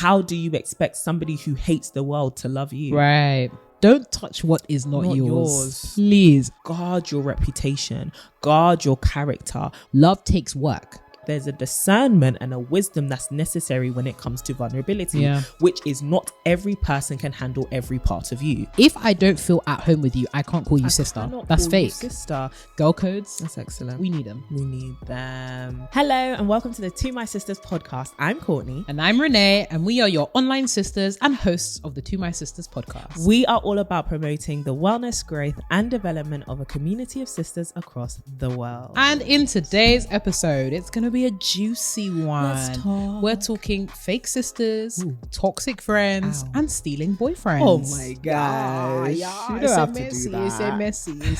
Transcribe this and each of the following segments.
how do you expect somebody who hates the world to love you? Right. Don't touch what is not yours. Please. Guard your reputation. Guard your character. Love takes work. There's a discernment and a wisdom that's necessary when it comes to vulnerability, which is not every person can handle every part of you. If I don't feel at home with you, I can't call you sister. That's fake. Sister. Girl codes. That's excellent. We need them. We need them. Hello and welcome to the To My Sisters podcast. I'm Courtney. And I'm Renee, and we are your online sisters and hosts of the To My Sisters podcast. We are all about promoting the wellness, growth and development of a community of sisters across the world. And in today's episode, it's going to be a juicy one. We're talking fake sisters, toxic friends, and stealing boyfriends. Oh my gosh. You don't have to do that. It's messy.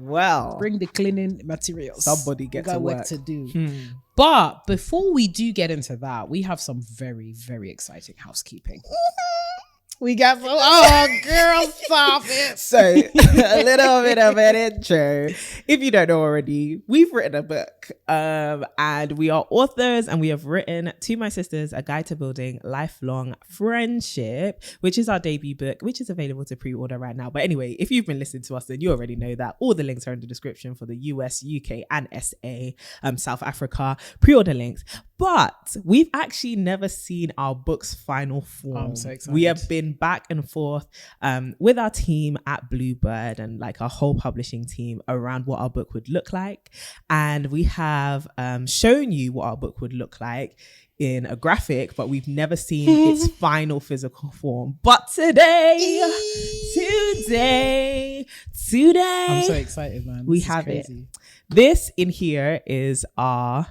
Well, bring the cleaning materials. Somebody get to work to do. But before we do get into that, we have some very, very exciting housekeeping. We got some. Oh, girl, stop it. So, a little bit of an intro. If you don't know already, we've written a book, and we are authors, and we have written To My Sisters, A Guide to Building Lifelong Friendship, which is our debut book, which is available to pre-order right now. But anyway, if you've been listening to us, then you already know that all the links are in the description for the US, UK, and SA, South Africa pre-order links. But we've actually never seen our book's final form. I'm so excited. We have been back and forth with our team at Bluebird and like our whole publishing team around what our book would look like. And we have shown you what our book would look like in a graphic, but we've never seen its final physical form. But today, I'm so excited, man. We have crazy. It. This in here is our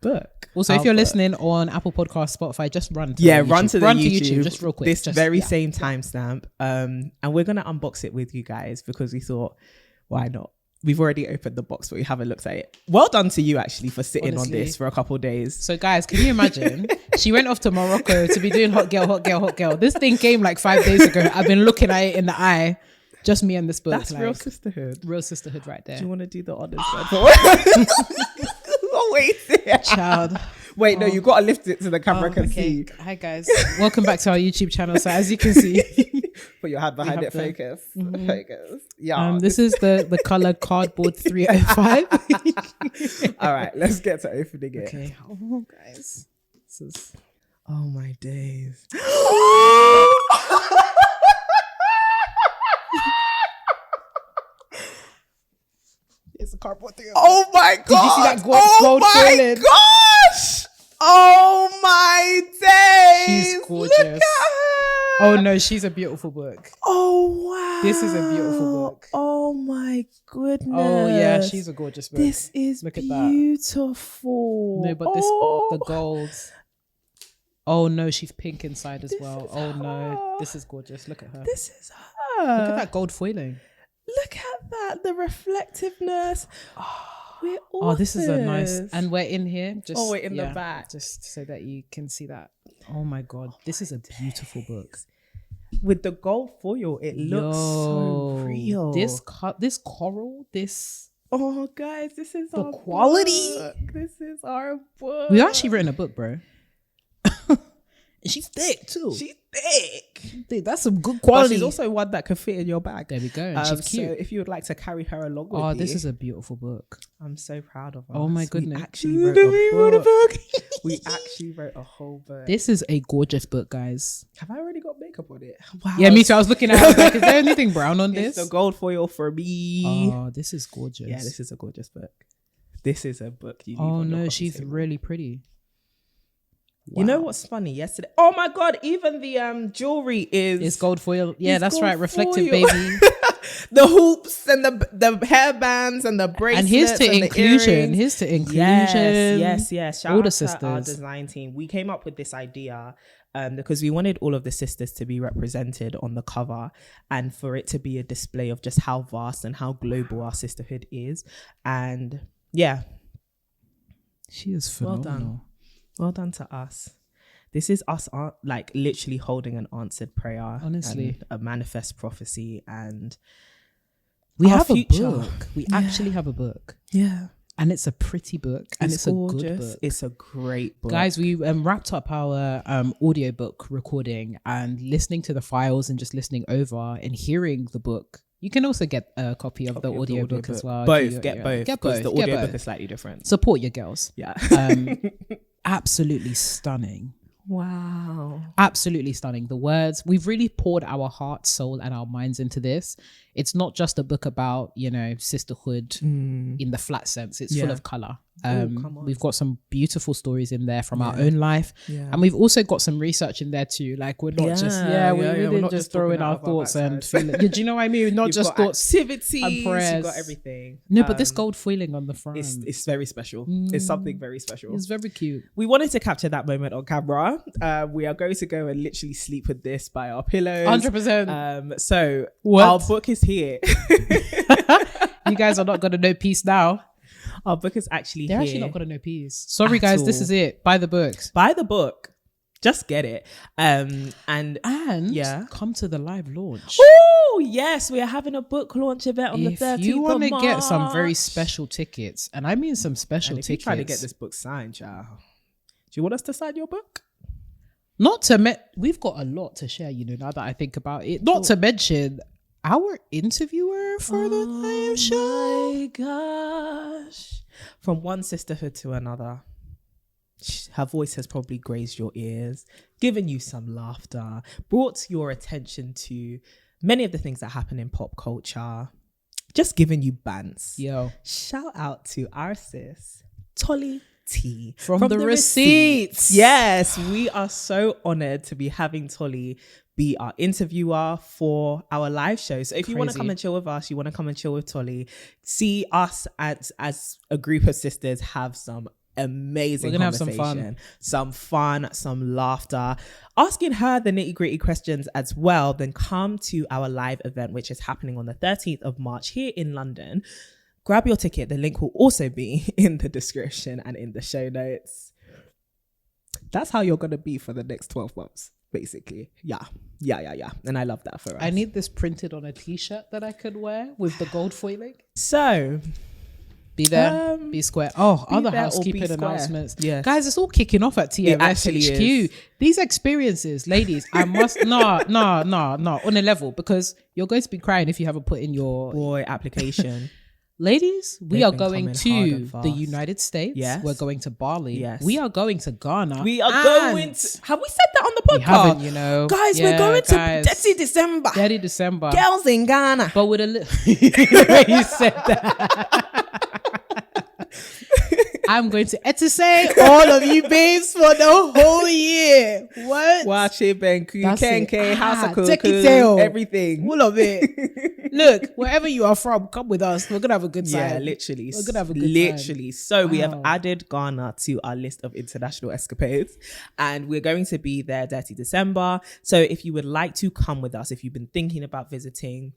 book. Also, if you're listening on Apple Podcasts, Spotify, just run to YouTube just real quick. Same timestamp. And we're going to unbox it with you guys because we thought, why not? We've already opened the box, but we haven't looked at it. Well done to you, actually, for sitting on this for a couple of days. So, guys, can you imagine? She went off to Morocco to be doing hot girl. This thing came like 5 days ago. I've been looking at it in the eye. Just me and this book. That's real sisterhood. Real sisterhood right there. Do you want to do the honors? Wait, child. Wait, no, you got to lift it so the camera can see. Hi guys, welcome back to our YouTube channel. So as you can see, put your hand behind it. Focus. Yeah. This is the color cardboard 305. All right, let's get to opening it. Okay. Oh, guys, this is. Oh my days. It's a cardboard thing. Oh my god! Did you see that gold my gosh! Oh my days! She's gorgeous. Look at her. Oh no, she's a beautiful book. Oh wow! This is a beautiful book. Oh my goodness! Oh yeah, she's a gorgeous book. This is beautiful. No, but the gold. Oh no, she's pink inside as well. Oh no, this is gorgeous. Look at her. This is her. Look at that gold foiling. Look at that, the reflectiveness. We're authors. Oh, this is a nice, and we're in here. We're in the back, just so that you can see that. Oh my god, this is a beautiful book. With the gold foil, it looks so real. This coral, this. Oh, guys, this is the our quality. Book. This is our book. We've actually written a book, bro. And she's thick too. She's thick. Dude, that's some good quality. But she's also one that could fit in your bag. There we go. And she's cute. So if you would like to carry her along with you. Oh, this is a beautiful book. I'm so proud of us. Oh my goodness. We actually wrote a book. We actually wrote a whole book. This is a gorgeous book, guys. Have I already got makeup on it? Wow. Yeah, me too. I was looking at it. I was like, is there anything brown on this? It's the gold foil for me. Oh, this is gorgeous. Yeah, this is a gorgeous book. This is a book you need. Oh no, she's really pretty. Wow. You know what's funny? Yesterday, oh my god, even the jewelry is gold foil. Yeah, that's right, reflective, baby. The hoops and the hairbands and the bracelets. And here's to inclusion. Here's to inclusion. Yes. Shout all out the to sisters. Our design team. We came up with this idea because we wanted all of the sisters to be represented on the cover and for it to be a display of just how vast and how global our sisterhood is. And yeah, she is phenomenal. Well done to us. This is us like literally holding an answered prayer. Honestly. And a manifest prophecy. And we have a book. We actually have a book. Yeah. And it's a pretty book. And it's gorgeous. A good book. It's a great book. Guys, we wrapped up our audiobook recording and listening to the files and just listening over and hearing the book. You can also get a copy of the audiobook as well. Both. Get both. Because the audiobook is slightly different. Support your girls. Yeah. Absolutely stunning. Wow. Absolutely stunning. The words, we've really poured our heart, soul, and our minds into this. It's not just a book about, sisterhood in the flat sense. It's full of color. We've got some beautiful stories in there from our own life. Yeah. And we've also got some research in there too. Like we're not we're not just throwing our thoughts and feeling. Do you know what I mean? Not just thoughts, activities, and prayers. You've got everything. No, but this gold foiling on the front. It's very special. It's something very special. It's very cute. We wanted to capture that moment on camera. We are going to go and literally sleep with this by our pillows. 100%. So what? Our book is here. You guys are not going to know peace now. Our book is actually They're here. actually not going to know peace. Sorry, guys. This is it. Buy the books. Buy the book. Just get it. And come to the live launch. Oh, yes. We are having a book launch event on the 13th of March. If you want to get some very special tickets, and I mean some special tickets. If you try to get this book signed, child, do you want us to sign your book? We've got a lot to share, now that I think about it. Not to mention our interviewer for the live show. Oh my gosh. From one sisterhood to another. Her voice has probably grazed your ears, given you some laughter, brought your attention to many of the things that happen in pop culture, just giving you bants. Yo. Shout out to our sis, Tolly T. From the Receipts. Yes, we are so honored to be having Tolly be our interviewer for our live show. So if you want to come and chill with us, you want to come and chill with Tolly, see us as a group of sisters have some amazing conversation, some fun, some laughter, asking her the nitty-gritty questions as well. Then come to our live event, which is happening on the 13th of March here in London. Grab your ticket. The link will also be in the description and in the show notes. That's how you're going to be for the next 12 months. Basically, yeah. And I love that for us. I need this printed on a t-shirt that I could wear with the gold foiling. So, be there, be square. Oh, other housekeeping announcements. Yeah, guys, it's all kicking off at TMS HQ. These experiences, ladies, I must no, on a level, because you're going to be crying if you haven't put in your application. Ladies, we are going to the United States. Yes. We're going to Bali. Yes. We are going to Ghana. We are going to... Have we said that on the podcast? We haven't, Guys, we're going to Dirty December. Dirty December. Girls in Ghana. But with a little... You said that. I'm going to Etisay all of you babes for the whole year. What? Watch it, Benku, Kenke, Housekeeping, everything. All of it. Look, wherever you are from, come with us. We're going to have a good time. Yeah, literally. We're going to have a good time. So we have added Ghana to our list of international escapades, and we're going to be there Dirty December. So if you would like to come with us, if you've been thinking about visiting,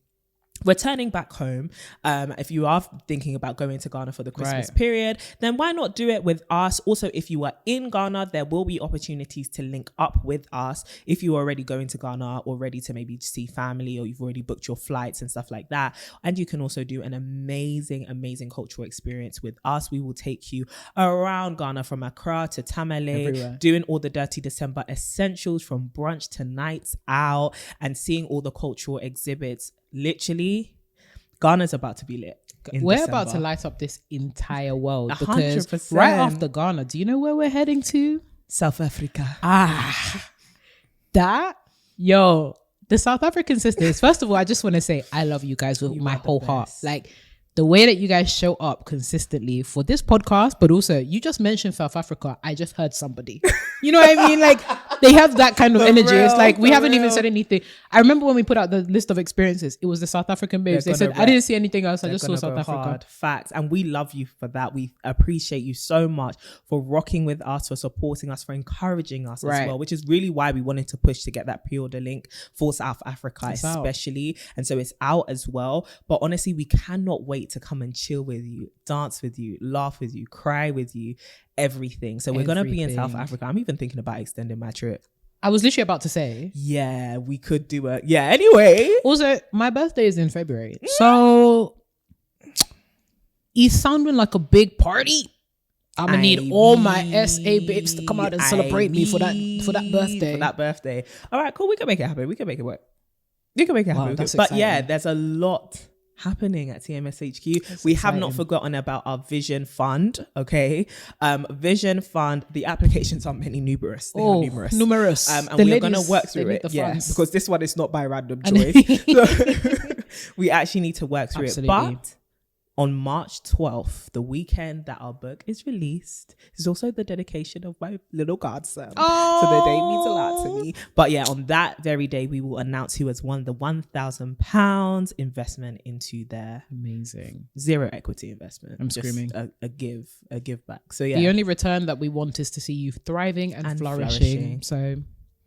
returning back home, if you are thinking about going to Ghana for the Christmas period, then why not do it with us? Also, if you are in Ghana, there will be opportunities to link up with us. If you're already going to Ghana or ready to maybe see family, or you've already booked your flights and stuff like that. And you can also do an amazing cultural experience with us. We will take you around Ghana, from Accra to Tamale, everywhere, doing all the Dirty December essentials, from brunch to nights out, and seeing all the cultural exhibits. Literally, Ghana's about to be lit. We're about to light up this entire world, 100%. Because right after Ghana, do you know where we're heading to? South Africa. The South African sisters. First of all, I just want to say I love you guys with my whole heart. Like, the way that you guys show up consistently for this podcast, but also you just mentioned South Africa. I just heard somebody. You know what I mean? Like, they have that kind of energy. It's like we haven't even said anything. I remember when we put out the list of experiences, it was the South African babes. They said, I didn't see anything else. I just saw South Africa. Facts. And we love you for that. We appreciate you so much for rocking with us, for supporting us, for encouraging us as well, which is really why we wanted to push to get that pre-order link for South Africa, especially. And so it's out as well. But honestly, we cannot wait to come and chill with you, dance with you, laugh with you, cry with you, everything. So we're going to be in South Africa. I'm even thinking about extending my trip. I was literally about to say. Yeah, we could do it. Yeah, anyway. Also, my birthday is in February. So It's sounding like a big party. I'm gonna need all my SA babes to come out and celebrate me for that birthday. For that birthday. All right, cool. We can make it happen. We can make it work. We can make it happen. That's but exciting. yeah, there's a lot happening at TMS HQ. We have not forgotten about our Vision Fund. Okay, Vision Fund. The applications are many numerous. They are numerous. And we're gonna work through it. Yeah, because this one is not by random choice. So we actually need to work through it. But on March 12th, the weekend that our book is released, is also the dedication of my little godson. So the day means a lot to me. But yeah, on that very day, we will announce who has won the £1,000 investment into their zero equity investment. I'm screaming. A give back. So yeah. The only return that we want is to see you thriving and flourishing. So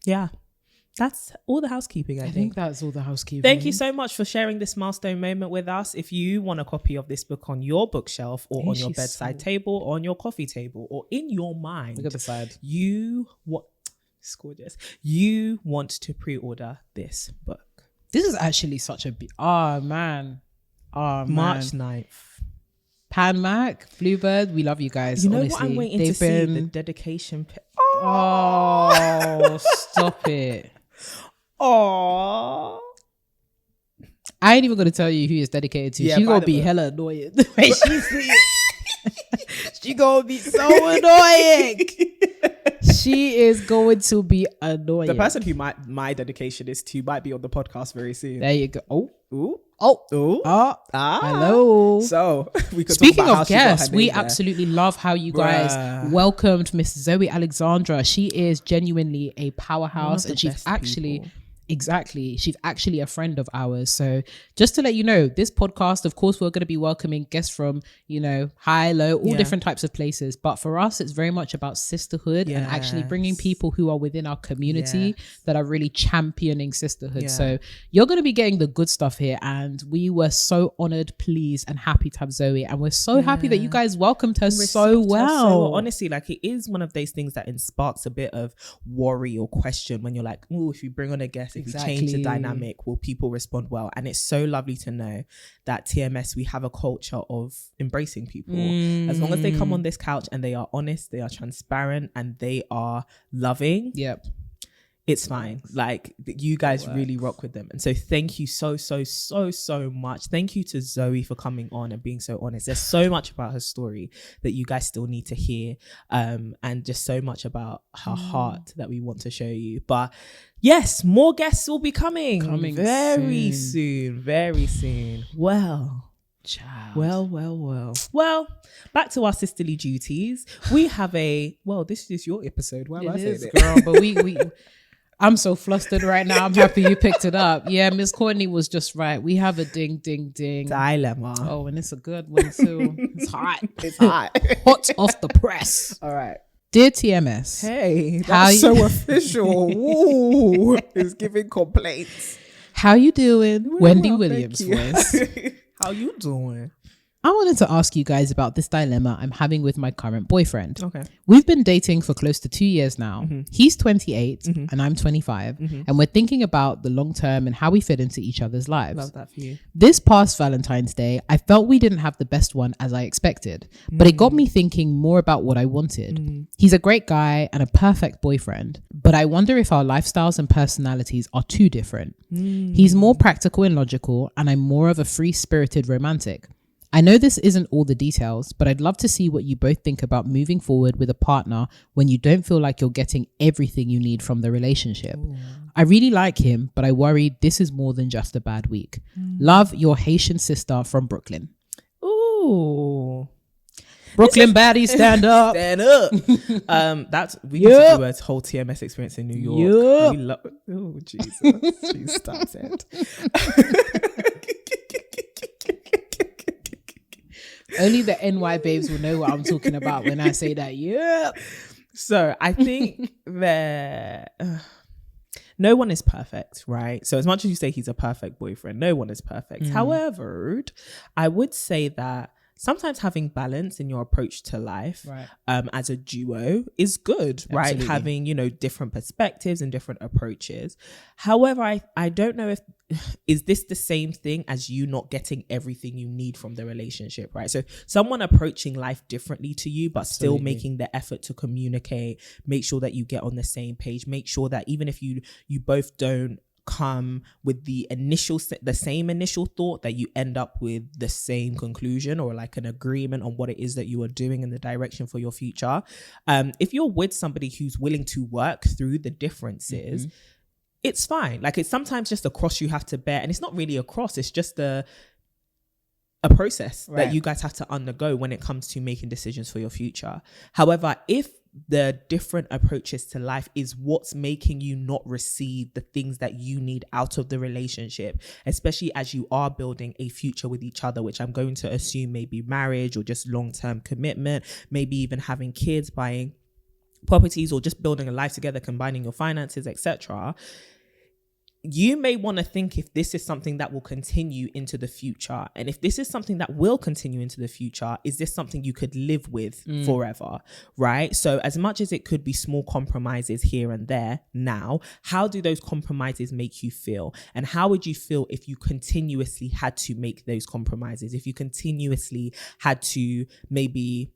yeah. That's all the housekeeping, I think. That's all the housekeeping. Thank you so much for sharing this milestone moment with us. If you want a copy of this book on your bookshelf or on your bedside table or on your coffee table or in your mind, look at the side. It's gorgeous. You want to pre-order this book. This is actually such a man. March 9th. Pan Mac, Bluebird, we love you guys. You know honestly. what I'm waiting to see? The dedication. Oh, stop it. Oh, I ain't even gonna tell you who it's dedicated to. She's gonna be hella annoying. The way she see it. She gonna be so annoying. She is going to be annoying. The person who my dedication is to might be on the podcast very soon. There you go. Hello. So we could speaking of guests, we absolutely love how you guys welcomed Miss Zoe Alexandra. She is genuinely a powerhouse, and she's actually people. Exactly. She's actually a friend of ours. So just to let you know, this podcast, of course, we're going to be welcoming guests from, high, low, all different types of places. But for us, it's very much about sisterhood and actually bringing people who are within our community that are really championing sisterhood. So you're going to be getting the good stuff here. And we were so honored, pleased, and happy to have Zoe. And we're so happy that you guys welcomed her so well. Honestly, like it is one of those things that sparks a bit of worry or question when you're like, oh, if you bring on a guest, if we change the dynamic, will people respond well? And it's so lovely to know that TMS, we have a culture of embracing people. As long as they come on this couch and they are honest, they are transparent, and they are loving. It's fine. Like you guys really rock with them. And so thank you so much. Thank you to Zoe for coming on and being so honest. There's so much about her story that you guys still need to hear. And just so much about her heart that we want to show you. But yes, more guests will be coming very soon. Well, back to our sisterly duties. We have this is your episode. Why am I saying it? Girl, but we I'm so flustered right now. I'm happy you picked it up. Yeah, Miss Courtney was just right. We have a ding dilemma. Oh, and it's a good one too. It's hot. It's hot. Hot off the press. All right. Dear TMS. Hey, that's so official. Ooh, it's giving complaints. How you doing? Wendy Williams voice. How you doing? I wanted to ask you guys about this dilemma I'm having with my current boyfriend. Okay. We've been dating for close to 2 years now. He's 28 and I'm 25. And we're thinking about the long term and how we fit into each other's lives. Love that for you. This past Valentine's Day, I felt we didn't have the best one as I expected. But it got me thinking more about what I wanted. He's a great guy and a perfect boyfriend. But I wonder if our lifestyles and personalities are too different. He's more practical and logical, and I'm more of a free-spirited romantic. I know this isn't all the details, but I'd love to see what you both think about moving forward with a partner when you don't feel like you're getting everything you need from the relationship. Ooh. I really like him, but I worry this is more than just a bad week. Love, your Haitian sister from Brooklyn. Ooh. Brooklyn baddies, stand up. Stand up. We need to do a whole TMS experience in New York. Oh, Jesus. Jeez, stop it. Only the NY babes will know what I'm talking about when I say that. Yeah. So I think that no one is perfect, right? So as much as you say he's a perfect boyfriend, no one is perfect. However, I would say that sometimes having balance in your approach to life, right, as a duo is good, right? Absolutely. Having, you know, different perspectives and different approaches. However, I don't know if, is this the same thing as you not getting everything you need from the relationship, right? So someone approaching life differently to you, but still making the effort to communicate, make sure that you get on the same page, make sure that even if you both don't come with the same initial thought, that you end up with the same conclusion or like an agreement on what it is that you are doing in the direction for your future. If you're with somebody who's willing to work through the differences, it's fine. Like, it's sometimes just a cross you have to bear, and it's not really a cross, it's just a process that you guys have to undergo when it comes to making decisions for your future. However, if the different approaches to life is what's making you not receive the things that you need out of the relationship, especially as you are building a future with each other, which I'm going to assume may be marriage or just long-term commitment, maybe even having kids, buying properties, or just building a life together, combining your finances, etc., you may want to think if this is something that will continue into the future. And if this is something that will continue into the future, is this something you could live with forever, right? So as much as it could be small compromises here and there now, how do those compromises make you feel? And how would you feel if you continuously had to make those compromises? If you continuously had to maybe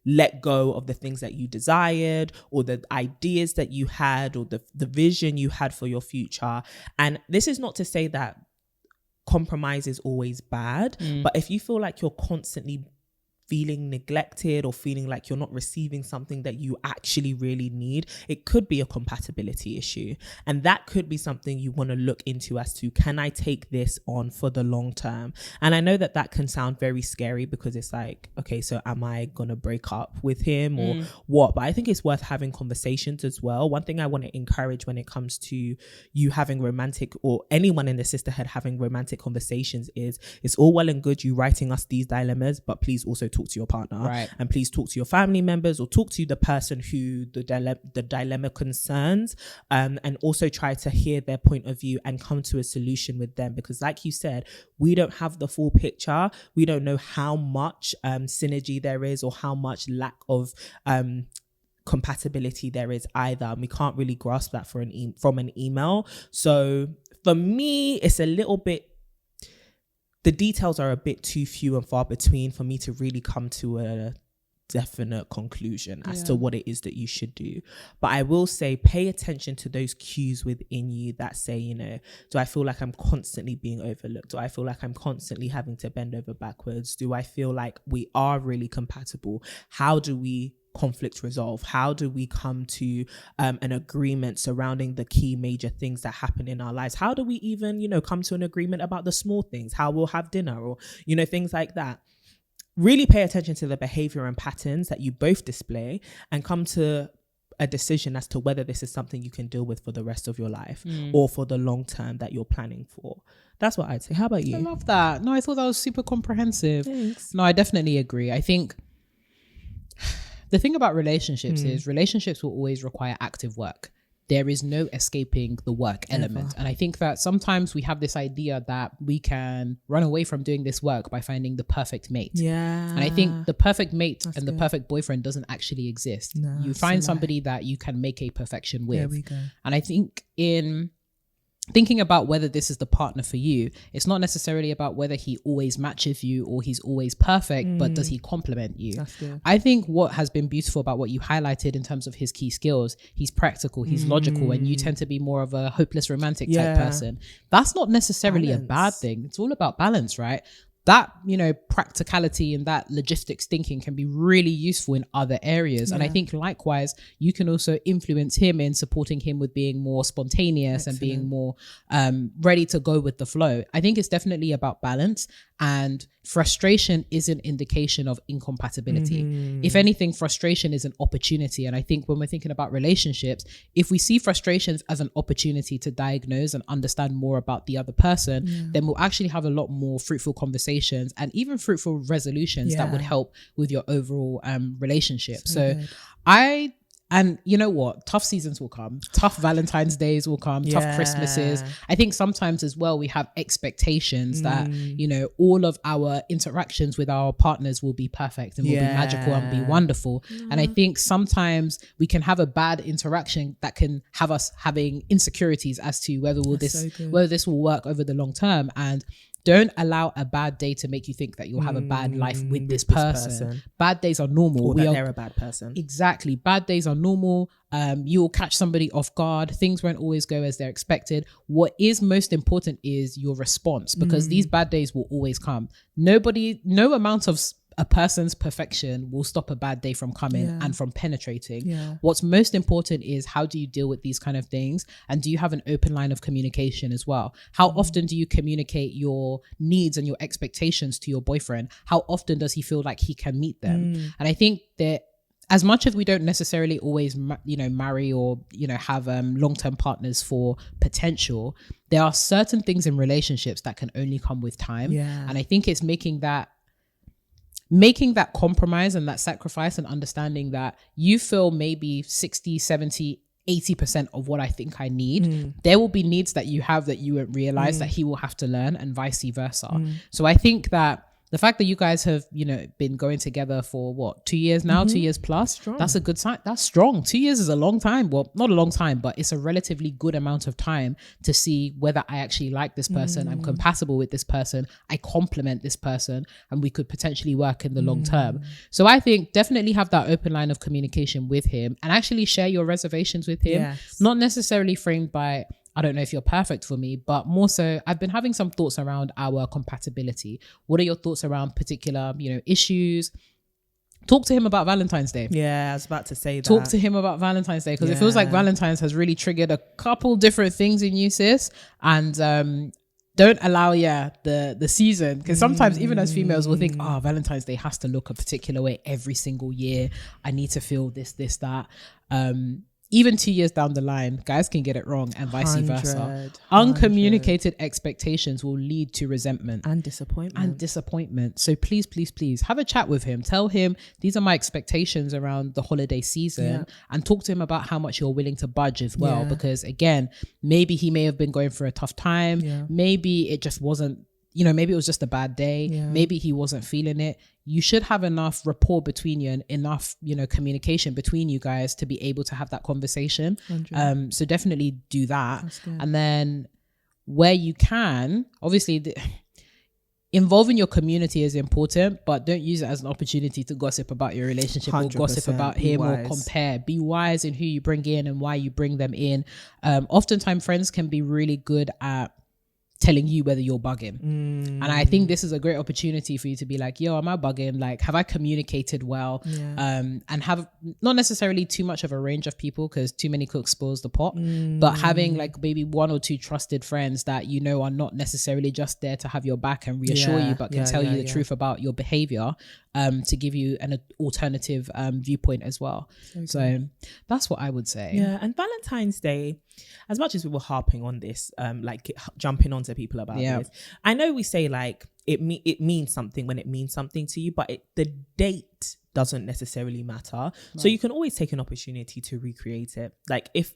let go of the things that you desired, or the ideas that you had, or the vision you had for your future. And this is not to say that compromise is always bad, but if you feel like you're constantly feeling neglected or feeling like you're not receiving something that you actually really need, it could be a compatibility issue. And that could be something you want to look into as to, can I take this on for the long term? And I know that that can sound very scary, because it's like, okay, so am I going to break up with him or what? But I think it's worth having conversations as well. One thing I want to encourage when it comes to you having romantic, or anyone in the sisterhood having romantic conversations, is it's all well and good you writing us these dilemmas, but please also talk to your partner, and please talk to your family members, or talk to the person who the dilemma concerns, and also try to hear their point of view and come to a solution with them. Because like you said, we don't have the full picture. We don't know how much synergy there is, or how much lack of compatibility there is either, and we can't really grasp that from an email. So for me, it's a little bit, the details are a bit too few and far between for me to really come to a definite conclusion as to what it is that you should do. But I will say, pay attention to those cues within you that say, you know, do I feel like I'm constantly being overlooked? Do I feel like I'm constantly having to bend over backwards? Do I feel like we are really compatible? How do we conflict resolve? How do we come to an agreement surrounding the key major things that happen in our lives? How do we even, you know, come to an agreement about the small things, how we'll have dinner, or, you know, things like that? Really pay attention to the behavior and patterns that you both display, and come to a decision as to whether this is something you can deal with for the rest of your life or for the long term that you're planning for. That's what I'd say. How about you? I love that. No, I thought that was super comprehensive. Thanks. No, I definitely agree. I think the thing about relationships is relationships will always require active work. There is no escaping the work element. And I think that sometimes we have this idea that we can run away from doing this work by finding the perfect mate. Yeah. And I think the perfect mate and the perfect boyfriend doesn't actually exist. No, you find somebody that you can make a perfection with. There we go. And I think in thinking about whether this is the partner for you, it's not necessarily about whether he always matches you or he's always perfect, but does he complement you? That's good. I think what has been beautiful about what you highlighted in terms of his key skills, he's practical, he's logical, and you tend to be more of a hopeless romantic type person. That's not necessarily a bad thing. It's all about balance, right? That, you know, practicality and that logistics thinking can be really useful in other areas. And I think likewise, you can also influence him in supporting him with being more spontaneous and being more ready to go with the flow. I think it's definitely about balance, and frustration is an indication of incompatibility. If anything, frustration is an opportunity. And I think when we're thinking about relationships, if we see frustrations as an opportunity to diagnose and understand more about the other person, then we'll actually have a lot more fruitful conversations and even fruitful resolutions that would help with your overall relationship. So And you know what? Tough seasons will come. Tough Valentine's Days will come. Tough Christmases. I think sometimes as well, we have expectations that, you know, all of our interactions with our partners will be perfect and will be magical and be wonderful. And I think sometimes we can have a bad interaction that can have us having insecurities as to whether this will work over the long term. And don't allow a bad day to make you think that you'll have a bad life with this person. Bad days are normal. Or that they're a bad person. Exactly. Bad days are normal. You will catch somebody off guard. Things won't always go as they're expected. What is most important is your response, because these bad days will always come. No amount of a person's perfection will stop a bad day from coming and from penetrating. What's most important is, how do you deal with these kind of things? And do you have an open line of communication as well? How often do you communicate your needs and your expectations to your boyfriend? How often does he feel like he can meet them? And I think that as much as we don't necessarily always, marry or, have long-term partners for potential, there are certain things in relationships that can only come with time. And I think it's making that compromise and that sacrifice, and understanding that you feel maybe 60, 70, 80% of what I think I need. There will be needs that you have that you won't realize that he will have to learn, and vice versa. So I think that the fact that you guys have, been going together for 2 years now, 2 years plus, strong. That's a good sign. That's strong. 2 years is a long time. Well, not a long time, but it's a relatively good amount of time to see whether I actually like this person, I'm compatible with this person, I complement this person, and we could potentially work in the long term. So I think definitely have that open line of communication with him, and actually share your reservations with him. Not necessarily framed by, I don't know if you're perfect for me, but more so, I've been having some thoughts around our compatibility. What are your thoughts around particular, issues? Talk to him about Valentine's Day. Yeah, I was about to say that. Talk to him about Valentine's Day, because it feels like Valentine's has really triggered a couple different things in you, sis. And don't allow, the season, because sometimes even as females we'll think, Valentine's Day has to look a particular way every single year. I need to feel this, that. Even 2 years down the line, guys can get it wrong, and vice versa. Uncommunicated expectations will lead to resentment and disappointment. So please have a chat with him. Tell him, these are my expectations around the holiday season, and talk to him about how much you're willing to budge as well. Because again, maybe he may have been going through a tough time. Maybe it just wasn't, maybe it was just a bad day. Maybe he wasn't feeling it. You should have enough rapport between you and enough, communication between you guys to be able to have that conversation. So definitely do that. And then where you can, obviously involving your community is important, but don't use it as an opportunity to gossip about your relationship or gossip about him or compare. Be wise in who you bring in and why you bring them in. Oftentimes friends can be really good at telling you whether you're bugging. And I think this is a great opportunity for you to be like, yo, am I bugging? Like, have I communicated well? And have not necessarily too much of a range of people, because too many cooks spoils the pot, but having like maybe one or two trusted friends that are not necessarily just there to have your back and reassure you, but can tell you the truth about your behavior, to give you an alternative viewpoint as well. So that's what I would say. And Valentine's Day, as much as we were harping on this, jumping onto people about this, I know we say like it means something when it means something to you, but the date doesn't necessarily matter. So you can always take an opportunity to recreate it. Like if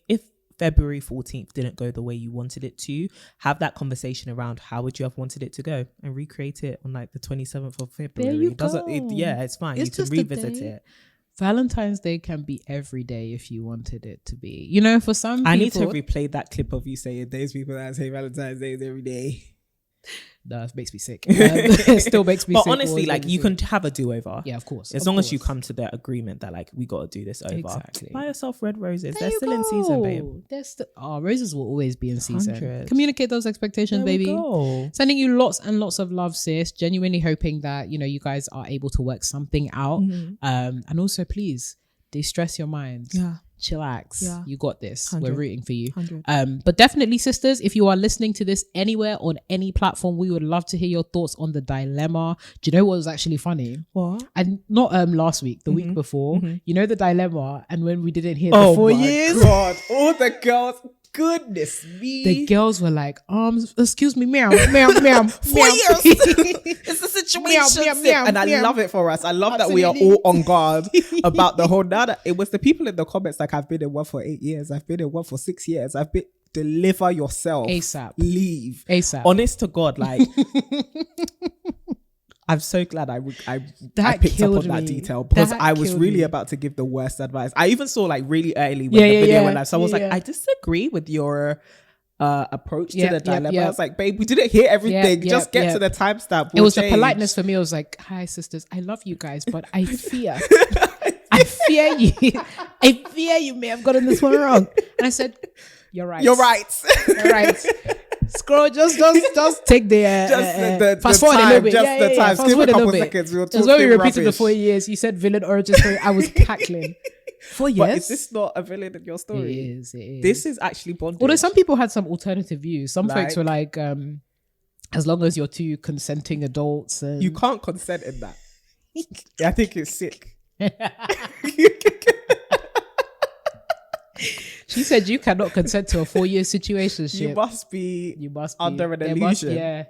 February 14th didn't go the way you wanted it to, have that conversation around how would you have wanted it to go, and recreate it on like the 27th of February. There you go. It's fine. It's you can revisit it. Valentine's Day can be every day if you wanted it to be. For some people, I need to replay that clip of you saying those people that say Valentine's Day is every day. That makes me sick. It still makes me sick. But honestly, like you can have a do-over. Yeah, of course. As long as you come to the agreement that like we got to do this over. Exactly. Buy yourself red roses. They're still in season, babe. Roses will always be in season. 100. Communicate those expectations, baby. Sending you lots and lots of love, sis. Genuinely hoping that you guys are able to work something out. And also, please de-stress your mind. Chillax. You got this. 100. We're rooting for you. 100. But definitely, sisters, if you are listening to this anywhere on any platform, we would love to hear your thoughts on the dilemma. Do you know what was actually funny? What? And not last week, the week before. The dilemma, and when we didn't hear the 4 years. God, all the girls. goodness me. The girls were like, excuse me, meow, meow, meow. 4 years. It's a situation. Meow, and I love it for us. I love that we are all on guard about the whole. Now that it was the people in the comments like, I've been in one for 8 years. I've been in one for 6 years. Deliver yourself. ASAP. Leave. ASAP. Honest to God, like, I'm so glad I picked up on that detail, because I was really about to give the worst advice. I even saw like really early when the video went live. So I was like, I disagree with your approach to the dilemma. I was like, babe, we didn't hear everything. Just get to the timestamp. It was the politeness for me. I was like, hi sisters, I love you guys, but I fear you may have gotten this one wrong. And I said, you're right. You're right. Scroll, just take the fast forward a little bit. The time. Skip a couple seconds. As well, we repeated the 4 years. You said villain origin story. I was cackling. 4 years. But is this not a villain in your story? It is. This is actually bondage. Although some people had some alternative views. Some folks were like, as long as you're two consenting adults, and you can't consent in that. I think it's sick. She said you cannot consent to a 4-year situation. You must be under an illusion.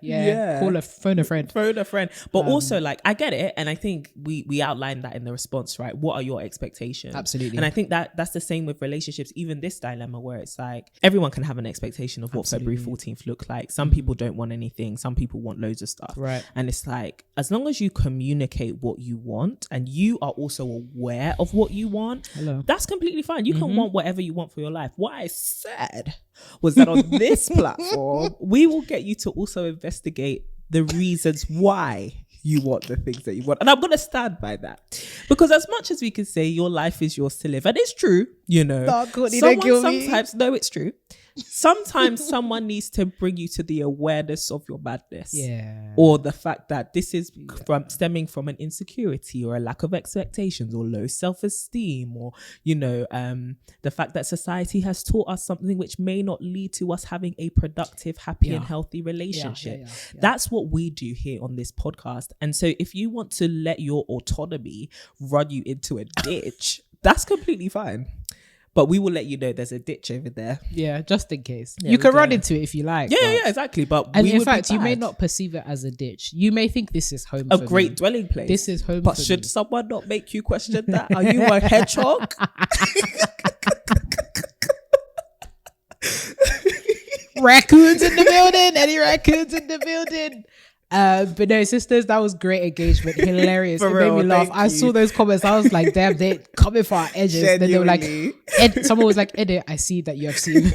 Phone a friend. But also, like, I get it, and I think we outlined that in the response, right? What are your expectations? Absolutely. And I think that's the same with relationships. Even this dilemma, where it's like everyone can have an expectation of what February 14th look like. Some people don't want anything. Some people want loads of stuff. Right. And it's like, as long as you communicate what you want and you are also aware of what you want, that's completely fine. You can want whatever you want for your life. What I said was that on this platform, we will get you to also investigate the reasons why you want the things that you want. And I'm going to stand by that. Because as much as we can say your life is yours to live, and it's true, you know, sometimes, no, it's true. Sometimes someone needs to bring you to the awareness of your madness, or the fact that this is stemming from an insecurity or a lack of expectations or low self-esteem, or the fact that society has taught us something which may not lead to us having a productive, happy and healthy relationship. That's what we do here on this podcast. And so if you want to let your autonomy run you into a ditch, that's completely fine. But we will let you know there's a ditch over there. Yeah, just in case. You can run into it if you like. Yeah, exactly. And in fact, you may not perceive it as a ditch. You may think this is home for me. A great dwelling place. This is home But should someone not make you question that? Are you a hedgehog? Raccoons in the building. Any raccoons in the building? But no, sisters, that was great engagement. Hilarious. It made me laugh. I saw those comments. I was like, damn, they coming for our edges. Then they were like, someone was like, Edit, I see that you have seen.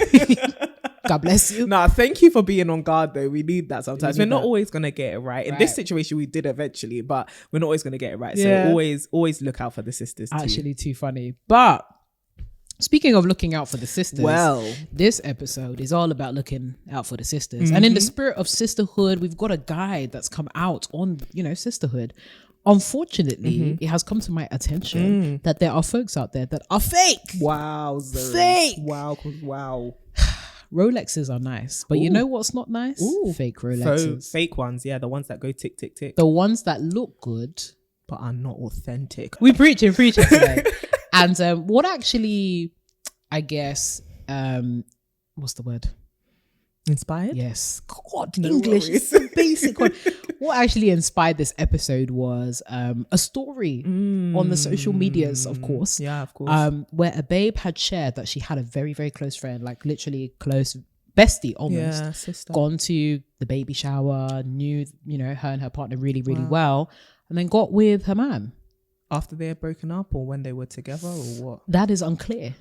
God bless you. Nah, thank you for being on guard though. We need that sometimes. We're not always going to get it right. In this situation, we did eventually, but we're not always going to get it right. So always look out for the sisters too. Actually, too funny. But speaking of looking out for the sisters, this episode is all about looking out for the sisters. And in the spirit of sisterhood, we've got a guide that's come out on, sisterhood. Unfortunately, it has come to my attention that there are folks out there that are fake. Wow. Fake. Wow. Rolexes are nice, but you know what's not nice? Fake Rolexes. Fake ones, the ones that go tick, tick, tick. The ones that look good, but are not authentic. We preaching today. And what actually, I guess, what's the word? Inspired? Yes. God, no English is the basic one. What actually inspired this episode was a story on the social medias, of course. Yeah, of course. Where a babe had shared that she had a very, very close friend, like literally close bestie almost. Yeah, sister. Gone to the baby shower, knew, her and her partner really, really well, and then got with her man. After they had broken up, or when they were together, or what? That is unclear.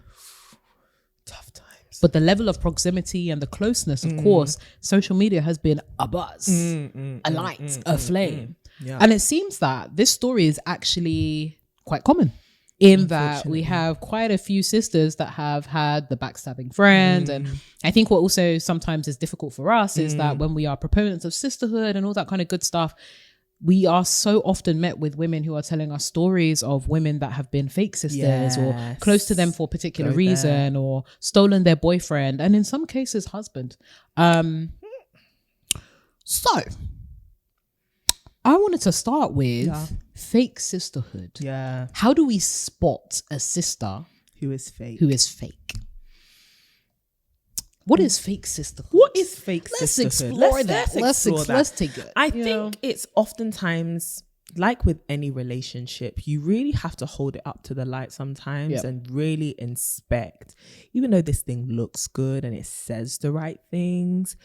Tough times. But the level of proximity and the closeness, of course, social media has been a buzz, a light, a flame. Yeah. And it seems that this story is actually quite common in that we have quite a few sisters that have had the backstabbing friend. And I think what also sometimes is difficult for us is that when we are proponents of sisterhood and all that kind of good stuff, we are so often met with women who are telling us stories of women that have been fake sisters or close to them for a particular reason or stolen their boyfriend and in some cases husband. So I wanted to start with fake sisterhood. Yeah. How do we spot a sister who is fake? What is fake sisterhood? What is fake Let's sisterhood? Explore that. Let's take it. I think it's oftentimes, like with any relationship, you really have to hold it up to the light sometimes and really inspect. Even though this thing looks good and it says the right things,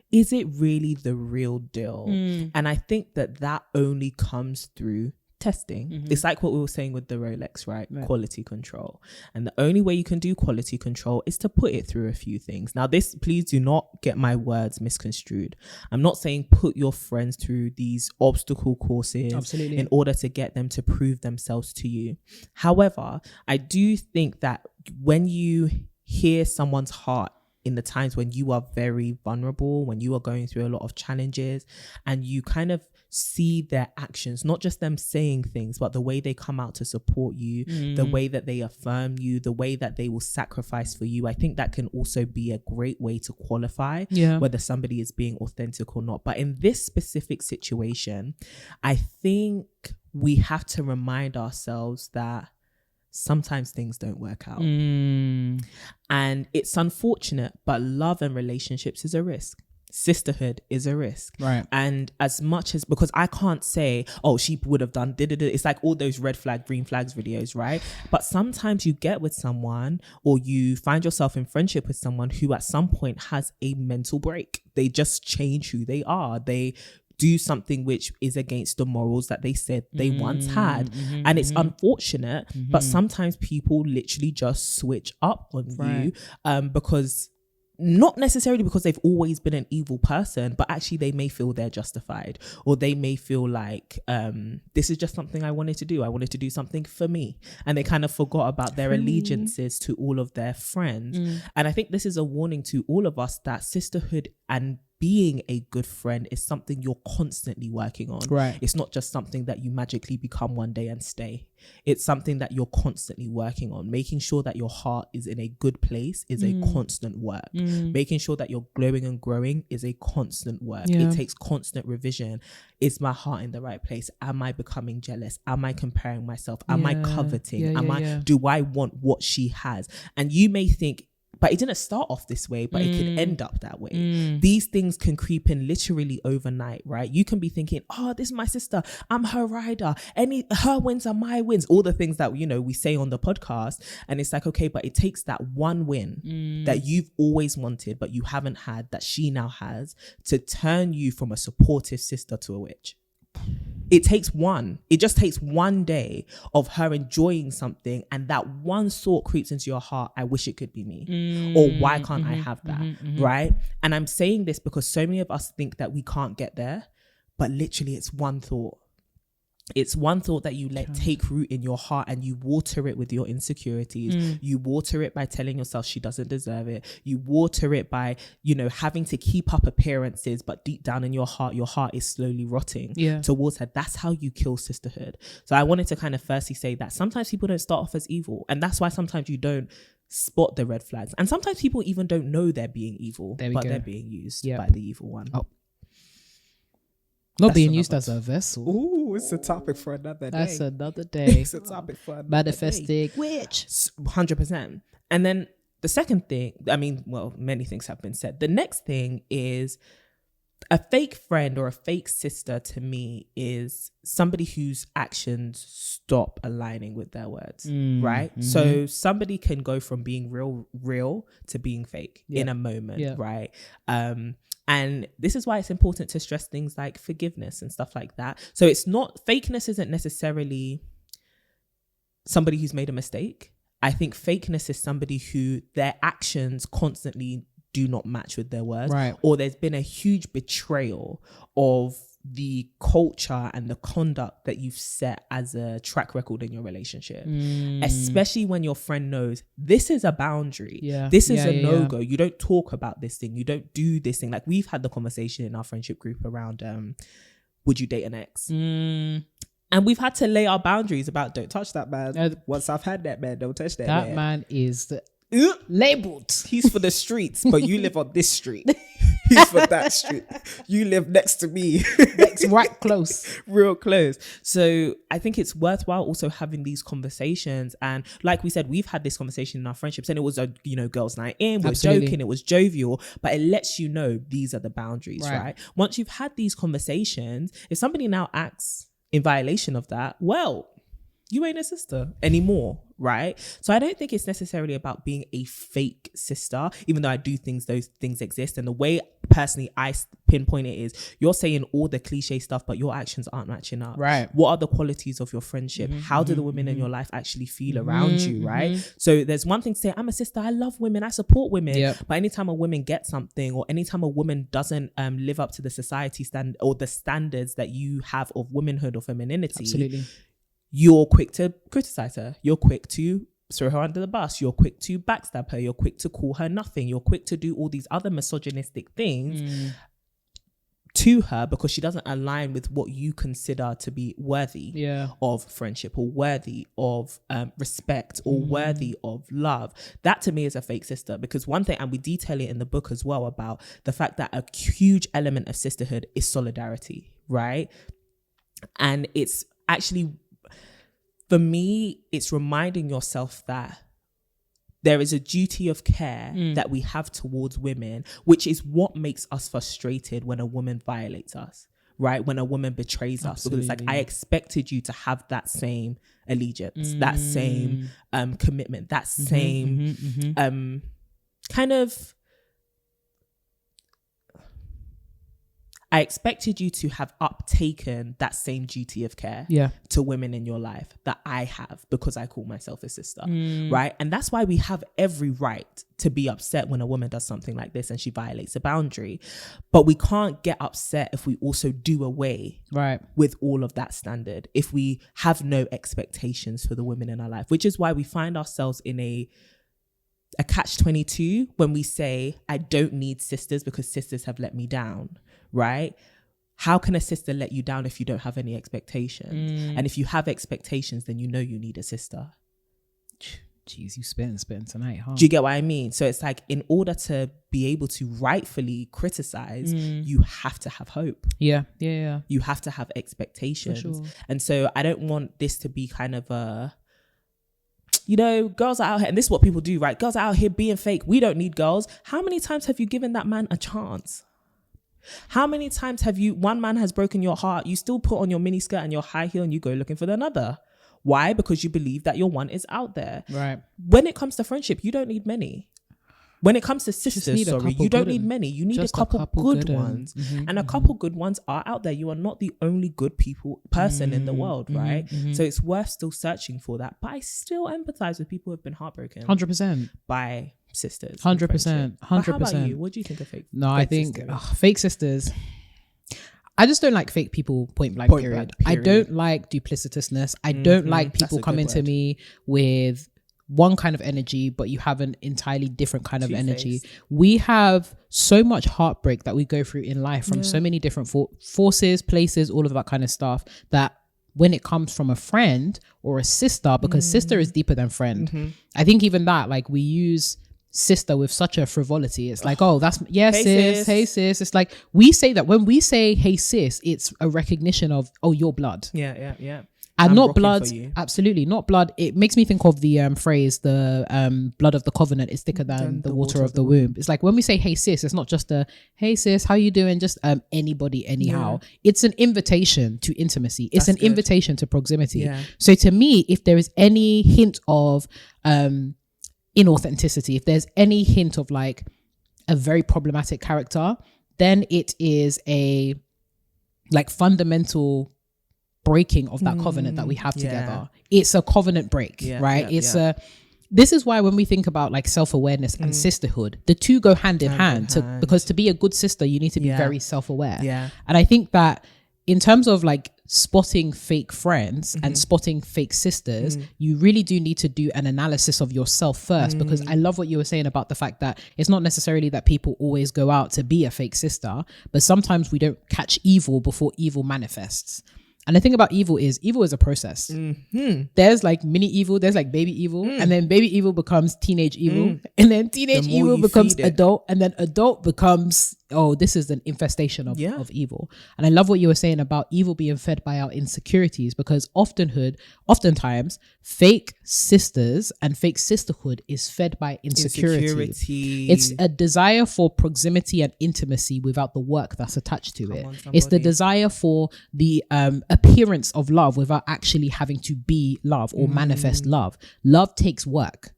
is it really the real deal? And I think that only comes through testing. It's like what we were saying with the Rolex, right? Quality control. And the only way you can do quality control is to put it through a few things. Now this, please do not get my words misconstrued. I'm not saying put your friends through these obstacle courses in order to get them to prove themselves to you. However, I do think that when you hear someone's heart in the times when you are very vulnerable, when you are going through a lot of challenges, and you kind of see their actions, not just them saying things, but the way they come out to support you, the way that they affirm you, the way that they will sacrifice for you, I think that can also be a great way to qualify whether somebody is being authentic or not. But in this specific situation, I think we have to remind ourselves that sometimes things don't work out. And it's unfortunate, but love and relationships is a risk. Sisterhood is a risk. Right. And as much as, because I can't say, oh, she would have done, it's like all those red flag, green flags videos, right? But sometimes you get with someone, or you find yourself in friendship with someone who at some point has a mental break. They just change who they are. They do something which is against the morals that they said they once had. And it's unfortunate, but sometimes people literally just switch up on you because not necessarily because they've always been an evil person, but actually they may feel they're justified, or they may feel like this is just something I wanted to do. I wanted to do something for me. And they kind of forgot about their allegiances to all of their friends. And I think this is a warning to all of us that sisterhood and being a good friend is something you're constantly working on. Right. It's not just something that you magically become one day and stay. It's something that you're constantly working on. Making sure that your heart is in a good place is a constant work. Making sure that you're glowing and growing is a constant work. It takes constant revision. Is my heart in the right place? Am I becoming jealous? Am I comparing myself? Am I coveting? Do I want what she has? And you may think, but it didn't start off this way, but it could end up that way. These things can creep in literally overnight, right? You can be thinking, oh, this is my sister. I'm her rider. Her wins are my wins. All the things that, we say on the podcast. And it's like, okay, but it takes that one win that you've always wanted, but you haven't had, that she now has, to turn you from a supportive sister to a witch. It just takes one day of her enjoying something, and that one thought creeps into your heart, I wish it could be me, or why can't I have that, right? And I'm saying this because so many of us think that we can't get there, but literally it's one thought. It's one thought that you let take root in your heart, and you water it with your insecurities. You water it by telling yourself she doesn't deserve it. You water it by, having to keep up appearances, but deep down in your heart is slowly rotting towards her. That's how you kill sisterhood. So I wanted to kind of firstly say that sometimes people don't start off as evil, and that's why sometimes you don't spot the red flags. And sometimes people even don't know they're being evil, but they're being used by the evil one. Not being used as a vessel. Ooh, it's a topic for another day. That's another day. It's a topic for another Manifesting witch. 100%. And then the second thing, many things have been said. The next thing is a fake friend or a fake sister to me is somebody whose actions stop aligning with their words, right? So somebody can go from being real to being fake in a moment, right? And this is why it's important to stress things like forgiveness and stuff like that. So fakeness isn't necessarily somebody who's made a mistake. I think fakeness is somebody who their actions constantly do not match with their words. Right. Or there's been a huge betrayal of the culture and the conduct that you've set as a track record in your relationship, especially when your friend knows this is a boundary. This is a no-go. You don't talk about this thing. You don't do this thing. Like, we've had the conversation in our friendship group around would you date an ex? And we've had to lay our boundaries about don't touch that man. Once I've had that man, don't touch that man. That man is Labeled. He's for the streets, but you live on this street. He's for that street. You live next to me. Next, right close. Real close. So I think it's worthwhile also having these conversations. And like we said, we've had this conversation in our friendships, and it was a, girls' night in, we're joking, it was jovial, but it lets you know these are the boundaries, right? Once you've had these conversations, if somebody now acts in violation of that, well, you ain't a sister anymore, right? So I don't think it's necessarily about being a fake sister, even though I do think those things exist. And the way personally I pinpoint it is, you're saying all the cliche stuff, but your actions aren't matching up. Right. What are the qualities of your friendship? How do the women in your life actually feel around you, right? So there's one thing to say, I'm a sister, I love women, I support women. Yep. But anytime a woman gets something, or anytime a woman doesn't live up to the society stand or the standards that you have of womanhood or femininity, absolutely, you're quick to criticize her. You're quick to throw her under the bus. You're quick to backstab her. You're quick to call her nothing. You're quick to do all these other misogynistic things to her because she doesn't align with what you consider to be worthy of friendship, or worthy of respect, or worthy of love. That to me is a fake sister, because one thing, and we detail it in the book as well, about the fact that a huge element of sisterhood is solidarity, right? And it's actually, for me, it's reminding yourself that there is a duty of care that we have towards women, which is what makes us frustrated when a woman violates us, right? When a woman betrays us. Because it's like, I expected you to have that same allegiance, that same commitment, that same kind of... I expected you to have uptaken that same duty of care to women in your life that I have, because I call myself a sister, right? And that's why we have every right to be upset when a woman does something like this and she violates a boundary. But we can't get upset if we also do away with all of that standard, if we have no expectations for the women in our life, which is why we find ourselves in a catch-22 when we say, I don't need sisters because sisters have let me down, right? How can a sister let you down if you don't have any expectations? And if you have expectations, then you know you need a sister. Jeez, you spitting tonight, huh? Do you get what I mean? So it's like, in order to be able to rightfully criticize, you have to have hope. Yeah. You have to have expectations. For sure. And so I don't want this to be kind of a... girls are out here, and this is what people do, right? Girls are out here being fake. We don't need girls. How many times have you given that man a chance? How many times have one man has broken your heart, you still put on your mini skirt and your high heel and you go looking for another? Why? Because you believe that your one is out there. Right. When it comes to friendship, you don't need many. When it comes to sisters, you don't need many. You need a couple good ones. And a couple good ones are out there. You are not the only good person in the world, right? So it's worth still searching for that. But I still empathize with people who have been heartbroken 100% by sisters. 100%. How about you? What do you think of fake? No, I think fake sisters. I just don't like fake people, point blank, period. I don't like duplicitousness. I don't like people coming to me with one kind of energy, but you have an entirely different kind of energy. We have so much heartbreak that we go through in life from so many different forces, places, all of that kind of stuff, that when it comes from a friend or a sister, because sister is deeper than friend. I think even that, like, we use sister with such a frivolity. It's like, oh, that's sis, hey sis. It's like, we say that when we say hey sis, it's a recognition of, oh, your blood. Yeah. And not blood, absolutely not blood. It makes me think of the phrase, the blood of the covenant is thicker than the water of the womb. It's like, when we say hey sis, it's not just a hey sis, how you doing? Just anybody, anyhow. It's an invitation to intimacy. It's an invitation to proximity. So to me, if there is any hint of inauthenticity, if there's any hint of like a very problematic character, then it is a like fundamental breaking of that covenant that we have together. It's a covenant break, right? This is why when we think about like self-awareness and sisterhood, the two go hand in hand. Because to be a good sister, you need to be very self-aware. And I think that in terms of like spotting fake friends and spotting fake sisters, you really do need to do an analysis of yourself first, because I love what you were saying about the fact that it's not necessarily that people always go out to be a fake sister, but sometimes we don't catch evil before evil manifests. And the thing about evil is a process. There's like mini evil, there's like baby evil, and then baby evil becomes teenage evil, and then teenage evil becomes adult, and then adult becomes, oh, this is an infestation of evil. And I love what you were saying about evil being fed by our insecurities, because oftentimes fake sisters and fake sisterhood is fed by insecurity. It's a desire for proximity and intimacy without the work that's attached to it. It's the desire for the appearance of love without actually having to be love or manifest love. Love takes work.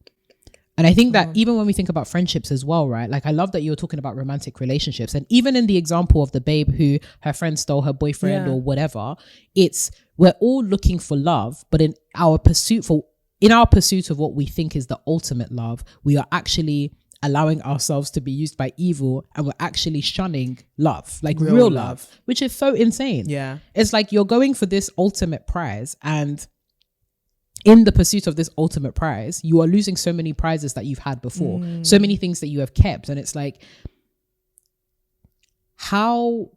And I think that even when we think about friendships as well, right? Like, I love that you're talking about romantic relationships. And even in the example of the babe who her friend stole her boyfriend or whatever, we're all looking for love, but in our pursuit of what we think is the ultimate love, we are actually allowing ourselves to be used by evil, and we're actually shunning love, like real love, which is so insane. Yeah. It's like you're going for this ultimate prize, and in the pursuit of this ultimate prize, you are losing so many prizes that you've had before, so many things that you have kept. And it's like, how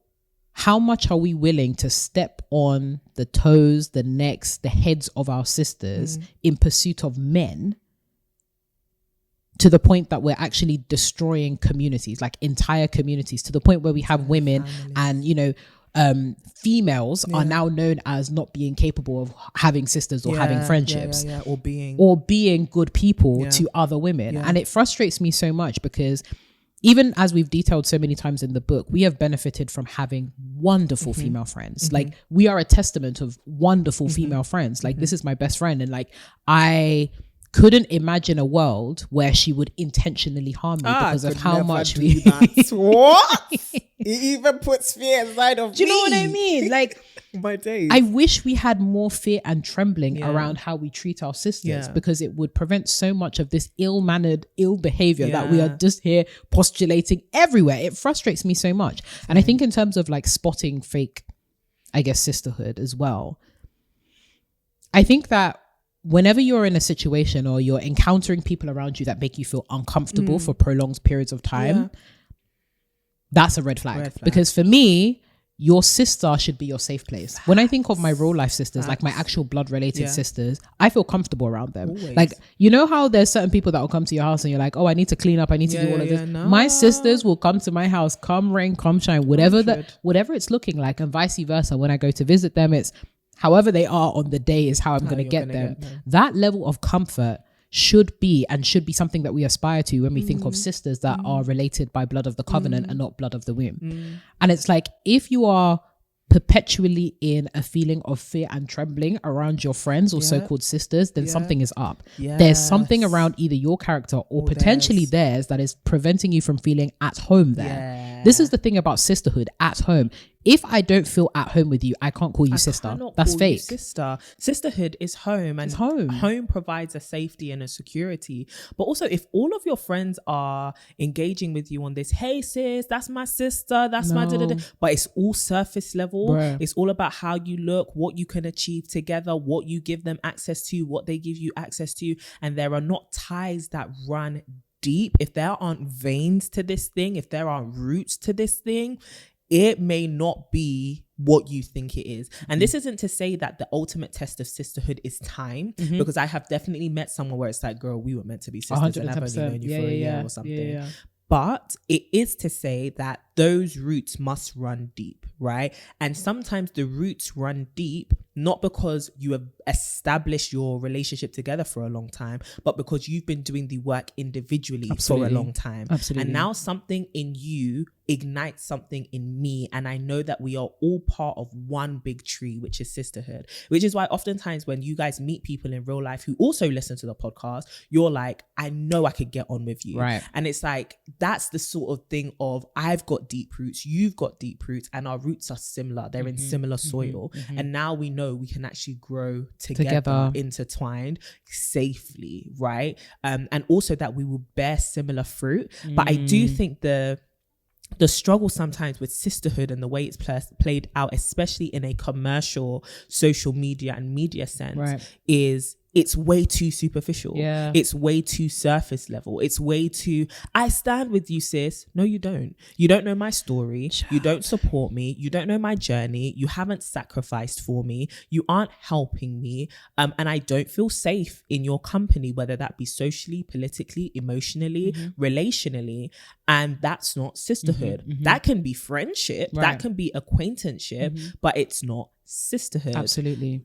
much are we willing to step on the toes, the necks, the heads of our sisters in pursuit of men, to the point that we're actually destroying communities, like entire communities, to the point where we have women and, females are now known as not being capable of having sisters or having friendships or being good people to other women. And it frustrates me so much, because even as we've detailed so many times in the book, we have benefited from having wonderful female friends. Like, we are a testament of wonderful female friends. Like, this is my best friend, and like, I couldn't imagine a world where she would intentionally harm me because of how much we what? It even puts fear inside of me. Do you know what I mean? Like, my days. I wish we had more fear and trembling around how we treat our sisters, because it would prevent so much of this ill-mannered, ill behavior that we are just here postulating everywhere. It frustrates me so much. And I think in terms of like spotting fake, I guess, sisterhood as well, I think that whenever you're in a situation or you're encountering people around you that make you feel uncomfortable for prolonged periods of time, that's a red flag. Because for me, your sister should be your safe place. When I think of my real life sisters, like my actual blood related sisters, I feel comfortable around them. Always. Like, you know how there's certain people that will come to your house and you're like, oh, I need to clean up, I need to do all of this. No. My sisters will come to my house, come rain, come shine, whatever it's looking like, and vice versa. When I go to visit them, it's however they are on the day is how I'm going to get them. That level of comfort should be something that we aspire to when we think of sisters that are related by blood of the covenant and not blood of the womb. And it's like, if you are perpetually in a feeling of fear and trembling around your friends or so-called sisters, then something is up. There's something around either your character or potentially theirs that is preventing you from feeling at home there. This is the thing about sisterhood, at home. If I don't feel at home with you, I can't call you sister. That's fake. Sisterhood is home, and home provides a safety and a security. But also, if all of your friends are engaging with you on this, hey sis, that's my sister, that's my da-da-da, but it's all surface level. Bruh. It's all about how you look, what you can achieve together, what you give them access to, what they give you access to, and there are not ties that run deep. If there aren't veins to this thing, if there aren't roots to this thing, it may not be what you think it is. And this isn't to say that the ultimate test of sisterhood is time, because I have definitely met someone where it's like, girl, we were meant to be sisters and I've only known you for a year or something. But it is to say that those roots must run deep, right? And sometimes the roots run deep, not because you have established your relationship together for a long time, but because you've been doing the work individually for a long time. And now something in you ignites something in me, and I know that we are all part of one big tree, which is sisterhood. Which is why oftentimes when you guys meet people in real life who also listen to the podcast, you're like, I know I could get on with you. Right. And it's like, that's the sort of thing of, I've got deep roots, you've got deep roots, and our roots are similar. They're in similar soil. And now we know we can actually grow together. Intertwined safely, right? And also that we will bear similar fruit. But I do think the struggle sometimes with sisterhood and the way it's played out, especially in a commercial social media and media sense, is it's way too superficial. Yeah. It's way too surface level. It's way too, I stand with you, sis. No, you don't. You don't know my story. You don't support me. You don't know my journey. You haven't sacrificed for me. You aren't helping me. And I don't feel safe in your company, whether that be socially, politically, emotionally, relationally. And that's not sisterhood. That can be friendship. Right. That can be acquaintanceship, but it's not sisterhood. Absolutely.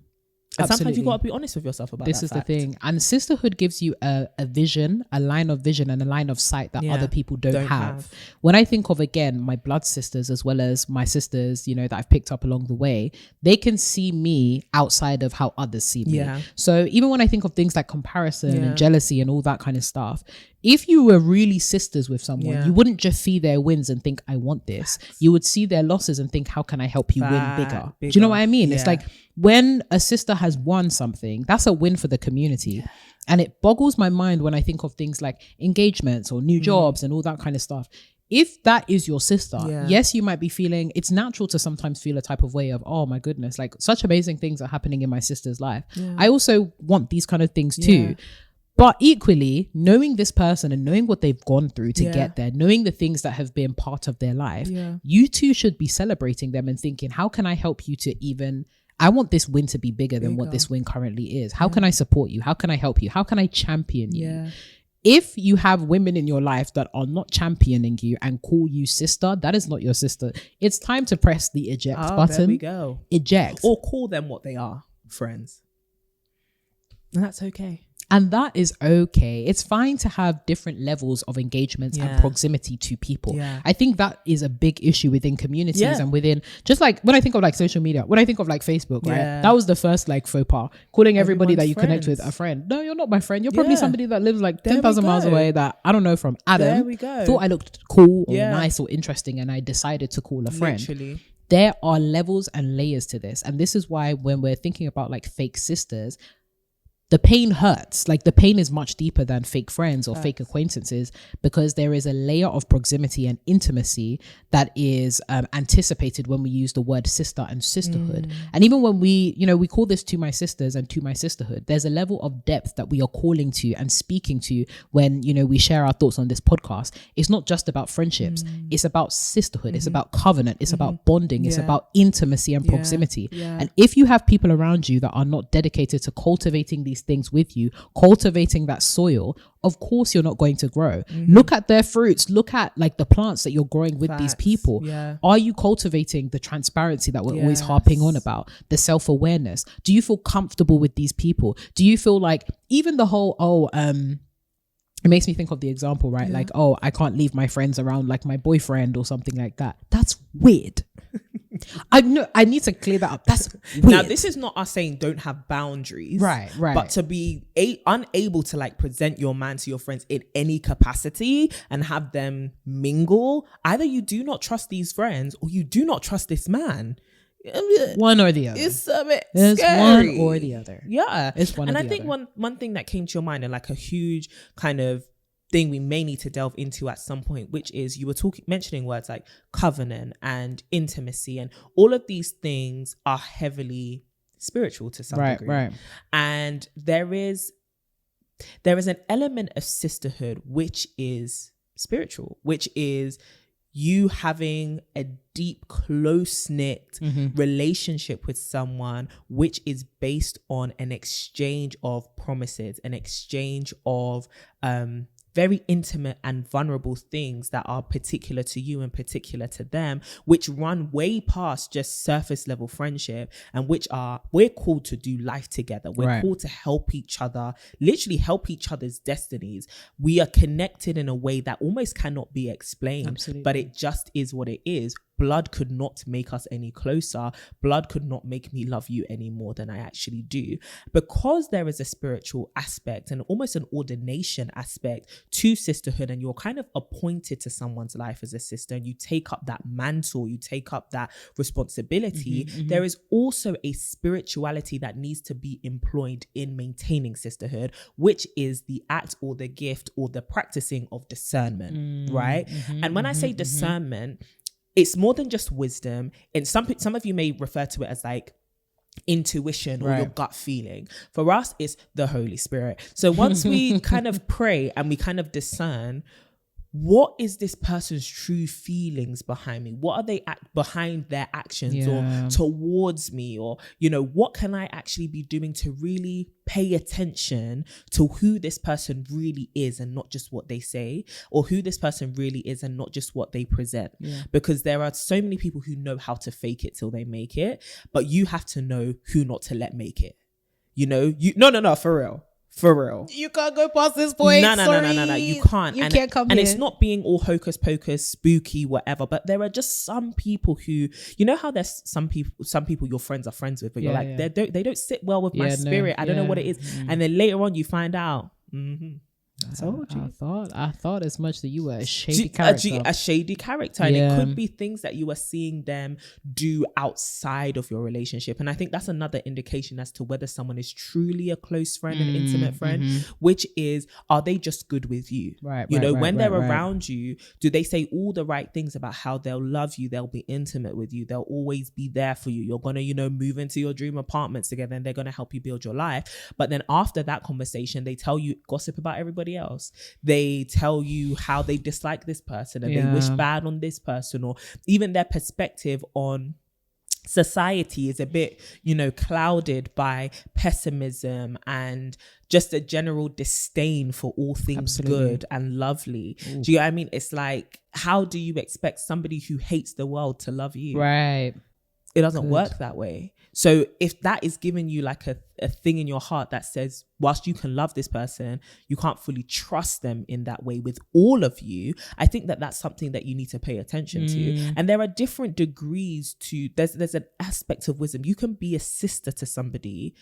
And sometimes you got to be honest with yourself about this that is fact. the thing. And sisterhood gives you a vision, a line of vision and a line of sight that other people don't have. When I think of, again, my blood sisters as well as my sisters, you know, that I've picked up along the way, they can see me outside of how others see me. So even when I think of things like comparison and jealousy and all that kind of stuff, if you were really sisters with someone, you wouldn't just see their wins and think, I want this. You would see their losses and think, how can I help you win bigger? Do you know what I mean? It's like when a sister has won something, that's a win for the community. And it boggles my mind when I think of things like engagements or new jobs and all that kind of stuff. If that is your sister, yes, you might be feeling, it's natural to sometimes feel a type of way of, oh my goodness, like such amazing things are happening in my sister's life. I also want these kind of things too. But equally, knowing this person and knowing what they've gone through to get there, knowing the things that have been part of their life, you too should be celebrating them and thinking, how can I help you to even, I want this win to be bigger than what this win currently is. How can I support you? How can I help you? How can I champion you? If you have women in your life that are not championing you and call you sister, that is not your sister. It's time to press the eject button. There we go. Eject. Or call them what they are, friends. And that's okay. And that is okay. It's fine to have different levels of engagements and proximity to people. I think that is a big issue within communities and within, just like when I think of like social media, when I think of like Facebook, right? That was the first like faux pas, calling everybody that you connect with a friend. No, you're not my friend. You're probably somebody that lives like 10,000 miles away that I don't know from Adam. There we go. Thought I looked cool or nice or interesting and I decided to call a friend. Literally. There are levels and layers to this. And this is why when we're thinking about like fake sisters, the pain hurts. Like the pain is much deeper than fake friends or fake acquaintances, because there is a layer of proximity and intimacy that is anticipated when we use the word sister and sisterhood. And even when we, you know, we call this to my sisters and to my sisterhood, there's a level of depth that we are calling to and speaking to when, you know, we share our thoughts on this podcast. It's not just about friendships. It's about sisterhood. It's about covenant. It's about bonding. It's about intimacy and proximity. And if you have people around you that are not dedicated to cultivating these things with you, cultivating that soil, of course you're not going to grow. Look at their fruits. Look at like the plants that you're growing with these people. Are you cultivating the transparency that we're always harping on about, the self-awareness? Do you feel comfortable with these people? Do you feel like even the whole it makes me think of the example, right? Like, oh, I can't leave my friends around like my boyfriend or something like that. That's weird. I need to clear that up. That's weird. Now, this is not us saying don't have boundaries. Right. But to be unable to like present your man to your friends in any capacity and have them mingle, either you do not trust these friends or you do not trust this man. One or the other. It's a bit There's scary. one or the other. Yeah. It's one or the other. And I think one thing that came to your mind and like a huge kind of thing we may need to delve into at some point, which is you were mentioning words like covenant and intimacy, and all of these things are heavily spiritual to some degree. Right. And there is an element of sisterhood which is spiritual, which is you having a deep, close-knit relationship with someone, which is based on an exchange of promises, an exchange of very intimate and vulnerable things that are particular to you and particular to them, which run way past just surface level friendship, and which we're called to do life together. We're called to help each other, literally help each other's destinies. We are connected in a way that almost cannot be explained, but it just is what it is. Blood could not make us any closer. Blood could not make me love you any more than I actually do. Because there is a spiritual aspect and almost an ordination aspect to sisterhood, and you're kind of appointed to someone's life as a sister, and you take up that mantle, you take up that responsibility. There is also a spirituality that needs to be employed in maintaining sisterhood, which is the act or the gift or the practicing of discernment, right? And when I say discernment, it's more than just wisdom. And some of you may refer to it as like intuition or your gut feeling. For us, it's the Holy Spirit. So once we kind of pray and we kind of discern, what is this person's true feelings behind me? What are they behind their actions or towards me? Or, you know, what can I actually be doing to really pay attention to who this person really is and not just what they say, or who this person really is and not just what they present? Because there are so many people who know how to fake it till they make it, but you have to know who not to let make it. You know, no, for real. For real. You can't go past this point. No. You can't. You can't come and here. It's not being all hocus pocus, spooky, whatever. But there are just some people who, you know how there's some people your friends are friends with, but you're like, they don't sit well with my spirit. I don't know what it is. And then later on you find out, I thought as much that you were a shady character. A shady character. And it could be things that you are seeing them do outside of your relationship. And I think that's another indication as to whether someone is truly a close friend, an intimate friend, which is, are they just good with you? When they're around you, do they say all the right things about how they'll love you? They'll be intimate with you. They'll always be there for you. You're going to, move into your dream apartments together and they're going to help you build your life. But then after that conversation, they tell you gossip about everybody else. They tell you how they dislike this person and they wish bad on this person, or even their perspective on society is a bit, clouded by pessimism and just a general disdain for all things good and lovely. Ooh. Do you know what I mean? It's like, how do you expect somebody who hates the world to love you? Right. It doesn't work that way. So if that is giving you like a thing in your heart that says, whilst you can love this person, you can't fully trust them in that way with all of you, I think that that's something that you need to pay attention to. And there are different degrees to, there's an aspect of wisdom. You can be a sister to somebody,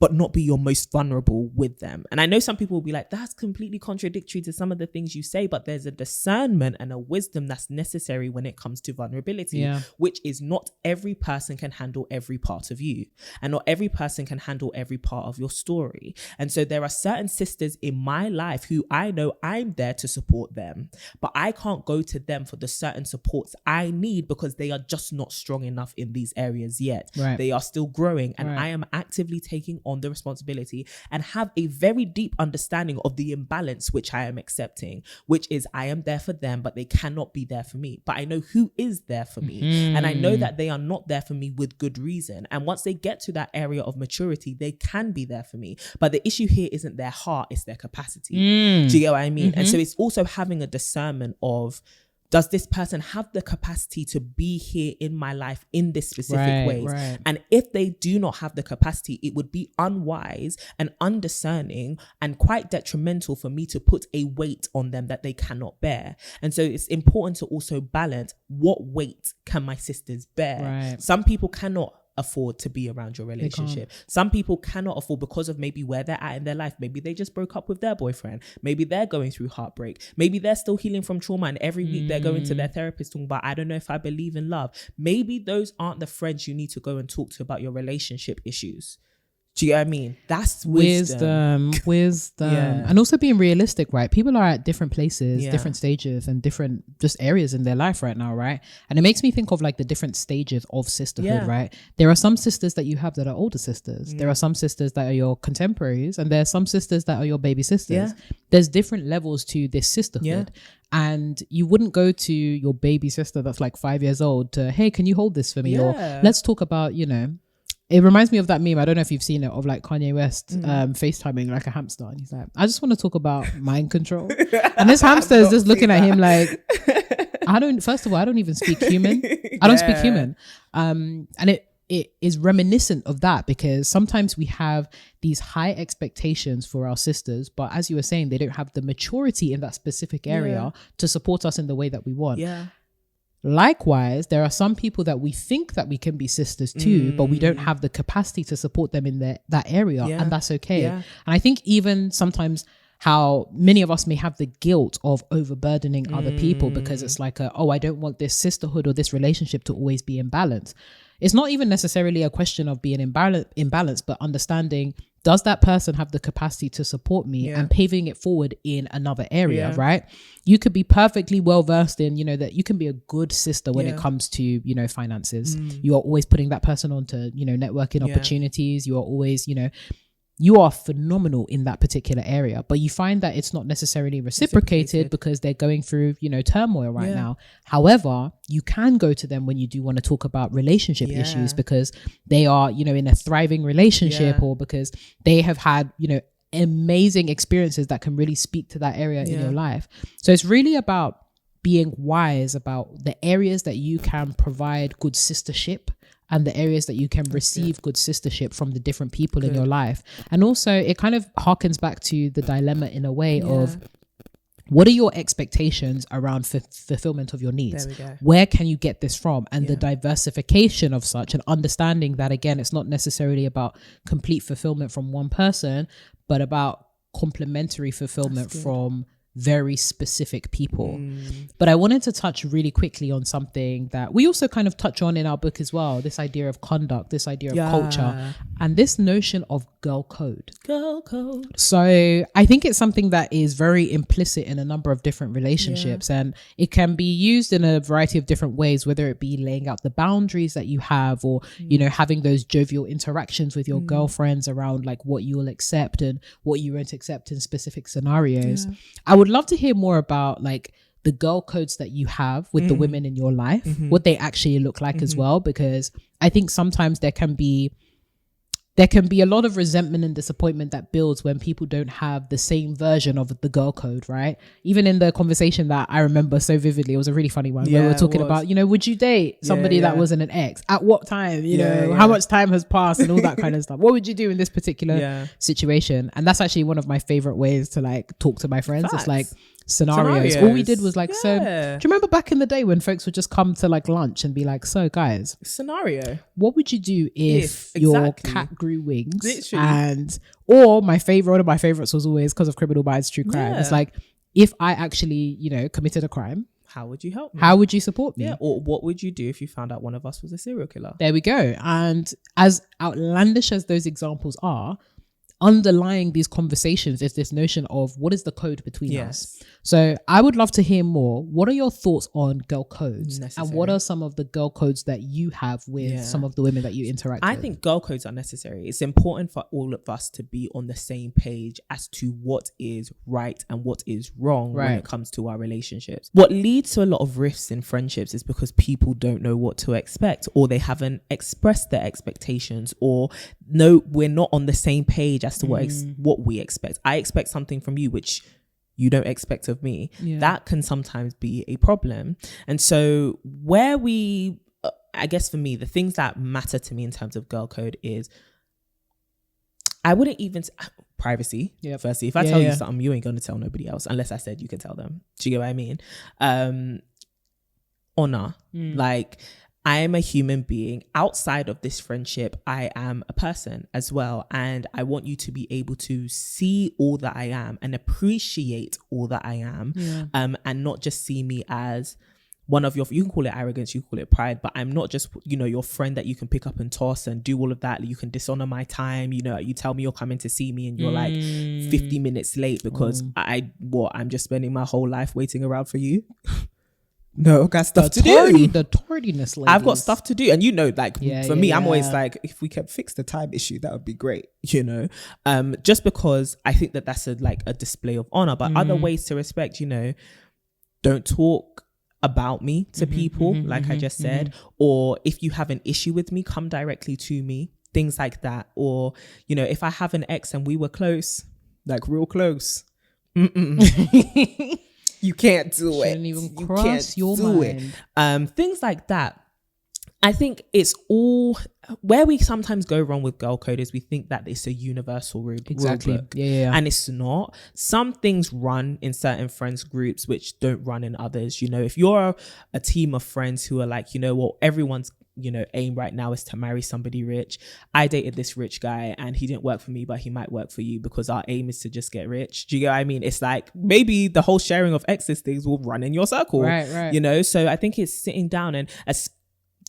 but not be your most vulnerable with them. And I know some people will be like, that's completely contradictory to some of the things you say, but there's a discernment and a wisdom that's necessary when it comes to vulnerability, which is not every person can handle every part of you. And not every person can handle every part of your story. And so there are certain sisters in my life who I know I'm there to support them, but I can't go to them for the certain supports I need because they are just not strong enough in these areas yet. Right. They are still growing, and I am actively taking on the responsibility and have a very deep understanding of the imbalance which I am accepting, which is I am there for them, but they cannot be there for me. But I know who is there for me. And I know that they are not there for me with good reason. And once they get to that area of maturity, they can be there for me. But the issue here isn't their heart, it's their capacity. Do you get what I mean? And so it's also having a discernment of, does this person have the capacity to be here in my life in this specific ways? Right. And if they do not have the capacity, it would be unwise and undiscerning and quite detrimental for me to put a weight on them that they cannot bear. And so it's important to also balance, what weight can my sisters bear? Right. Some people cannot afford to be around your relationship. Some people cannot afford because of maybe where they're at in their life. Maybe they just broke up with their boyfriend. Maybe they're going through heartbreak. Maybe they're still healing from trauma and every week they're going to their therapist talking about, I don't know if I believe in love. Maybe those aren't the friends you need to go and talk to about your relationship issues. Do you know what I mean? That's wisdom. And also being realistic, right? People are at different places, different stages and different just areas in their life right now, right? And it makes me think of like the different stages of sisterhood, right? There are some sisters that you have that are older sisters. There are some sisters that are your contemporaries, and there are some sisters that are your baby sisters. There's different levels to this sisterhood. And you wouldn't go to your baby sister that's like 5 years old to, hey, can you hold this for me? Or let's talk about, it reminds me of that meme. I don't know if you've seen it, of like Kanye West FaceTiming like a hamster. And he's like, I just want to talk about mind control. And this hamster is just looking at him like, first of all, I don't even speak human. I don't speak human. And it is reminiscent of that, because sometimes we have these high expectations for our sisters, but as you were saying, they don't have the maturity in that specific area to support us in the way that we want. Likewise, there are some people that we think that we can be sisters to, but we don't have the capacity to support them in that area, and that's okay. And I think even sometimes how many of us may have the guilt of overburdening other people because it's like, I don't want this sisterhood or this relationship to always be in balance. it's not even necessarily a question of being imbalanced, but understanding, does that person have the capacity to support me, and paving it forward in another area, right? You could be perfectly well versed in, that you can be a good sister when it comes to, finances. You are always putting that person onto, networking opportunities. You are always, you are phenomenal in that particular area, but you find that it's not necessarily reciprocated because they're going through, turmoil right now. However, you can go to them when you do want to talk about relationship issues, because they are, in a thriving relationship, or because they have had, amazing experiences that can really speak to that area in your life. So it's really about being wise about the areas that you can provide good sistership, and the areas that you can receive good sistership from the different people in your life. And also it kind of harkens back to the dilemma in a way of, what are your expectations around fulfillment of your needs? Where can you get this from? And the diversification of such, and understanding that, again, it's not necessarily about complete fulfillment from one person, but about complementary fulfillment from very specific people. But I wanted to touch really quickly on something that we also kind of touch on in our book as well, this idea of conduct, this idea of culture, and this notion of girl code. So I think it's something that is very implicit in a number of different relationships, and it can be used in a variety of different ways, whether it be laying out the boundaries that you have, or having those jovial interactions with your girlfriends around like what you will accept and what you won't accept in specific scenarios. I would love to hear more about like the girl codes that you have with the women in your life, what they actually look like as well, because I think sometimes there can be a lot of resentment and disappointment that builds when people don't have the same version of the girl code, right? Even in the conversation that I remember so vividly, it was a really funny one where we were talking about, would you date somebody that wasn't an ex? At what time? How much time has passed and all that kind of stuff. What would you do in this particular situation? And that's actually one of my favorite ways to like talk to my friends. Facts. It's like scenarios. All we did was like, so do you remember back in the day when folks would just come to like lunch and be like, so guys, scenario, what would you do if your cat grew wings? Literally. Or one of my favorites was always, because of Criminal Minds True Crime, it's like, if I actually committed a crime, how would you help me? How would you support me? Or what would you do if you found out one of us was a serial killer? There we go. And as outlandish as those examples are, underlying these conversations is this notion of what is the code between us. So I would love to hear more. What are your thoughts on girl codes? And what are some of the girl codes that you have with some of the women that you interact with? I think girl codes are necessary. It's important for all of us to be on the same page as to what is right and what is wrong when it comes to our relationships. What leads to a lot of rifts in friendships is because people don't know what to expect, or they haven't expressed their expectations, or no, we're not on the same page as to what we expect. I expect something from you which you don't expect of me. That can sometimes be a problem. And so where we I guess for me, the things that matter to me in terms of girl code is, I wouldn't even privacy. Firstly, if I tell you something, you ain't gonna tell nobody else unless I said you can tell them. Do you get what I mean? Honor. Like, I am a human being. Outside of this friendship, I am a person as well. And I want you to be able to see all that I am and appreciate all that I am. And not just see me as one of your, you can call it arrogance, you can call it pride, but I'm not just, your friend that you can pick up and toss and do all of that. You can dishonor my time. You tell me you're coming to see me and you're like 50 minutes late because I'm just spending my whole life waiting around for you. No, got stuff to do. The tardiness, ladies. I've got stuff to do. And for me, I'm always like, if we can fix the time issue, that would be great, just because I think that that's a display of honor. But other ways to respect, don't talk about me to people, like I just said. Or if you have an issue with me, come directly to me. Things like that. Or, if I have an ex and we were close, like real close. You can't do it. Shouldn't even cross your mind. Things like that. I think it's all where we sometimes go wrong with girl code is we think that it's a universal rule book. And it's not. Some things run in certain friends groups which don't run in others. If you're a team of friends who are like, everyone's aim right now is to marry somebody rich. I dated this rich guy and he didn't work for me, but he might work for you because our aim is to just get rich. Do you get what I mean? It's like maybe the whole sharing of exes things will run in your circle, right? So I think it's sitting down and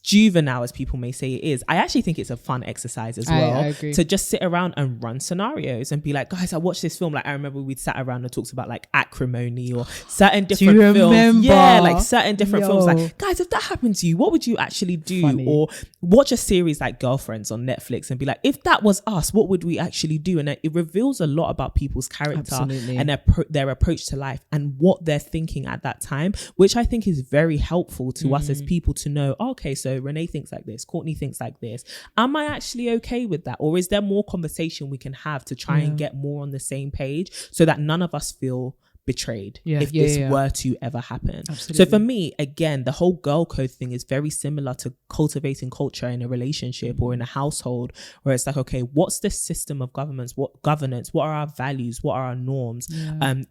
juvenile as people may say it is, I actually think it's a fun exercise as well. I agree. To just sit around and run scenarios and be like, guys, I watched this film. Like, I remember we'd sat around and talked about like acrimony or certain different films. Yeah, like certain different films. Like, guys, if that happened to you, what would you actually do? Funny. Or watch a series like Girlfriends on Netflix and be like, if that was us, what would we actually do? And it reveals a lot about people's character and their approach to life and what they're thinking at that time, which I think is very helpful to us as people to know, okay, so Renee thinks like this, Courtney thinks like this. Am I actually okay with that? Or is there more conversation we can have to try and get more on the same page so that none of us feel betrayed if this were to ever happen. Absolutely. So for me, again, the whole girl code thing is very similar to cultivating culture in a relationship or in a household, where it's like, okay, what's the system of governance? What are our values? What are our norms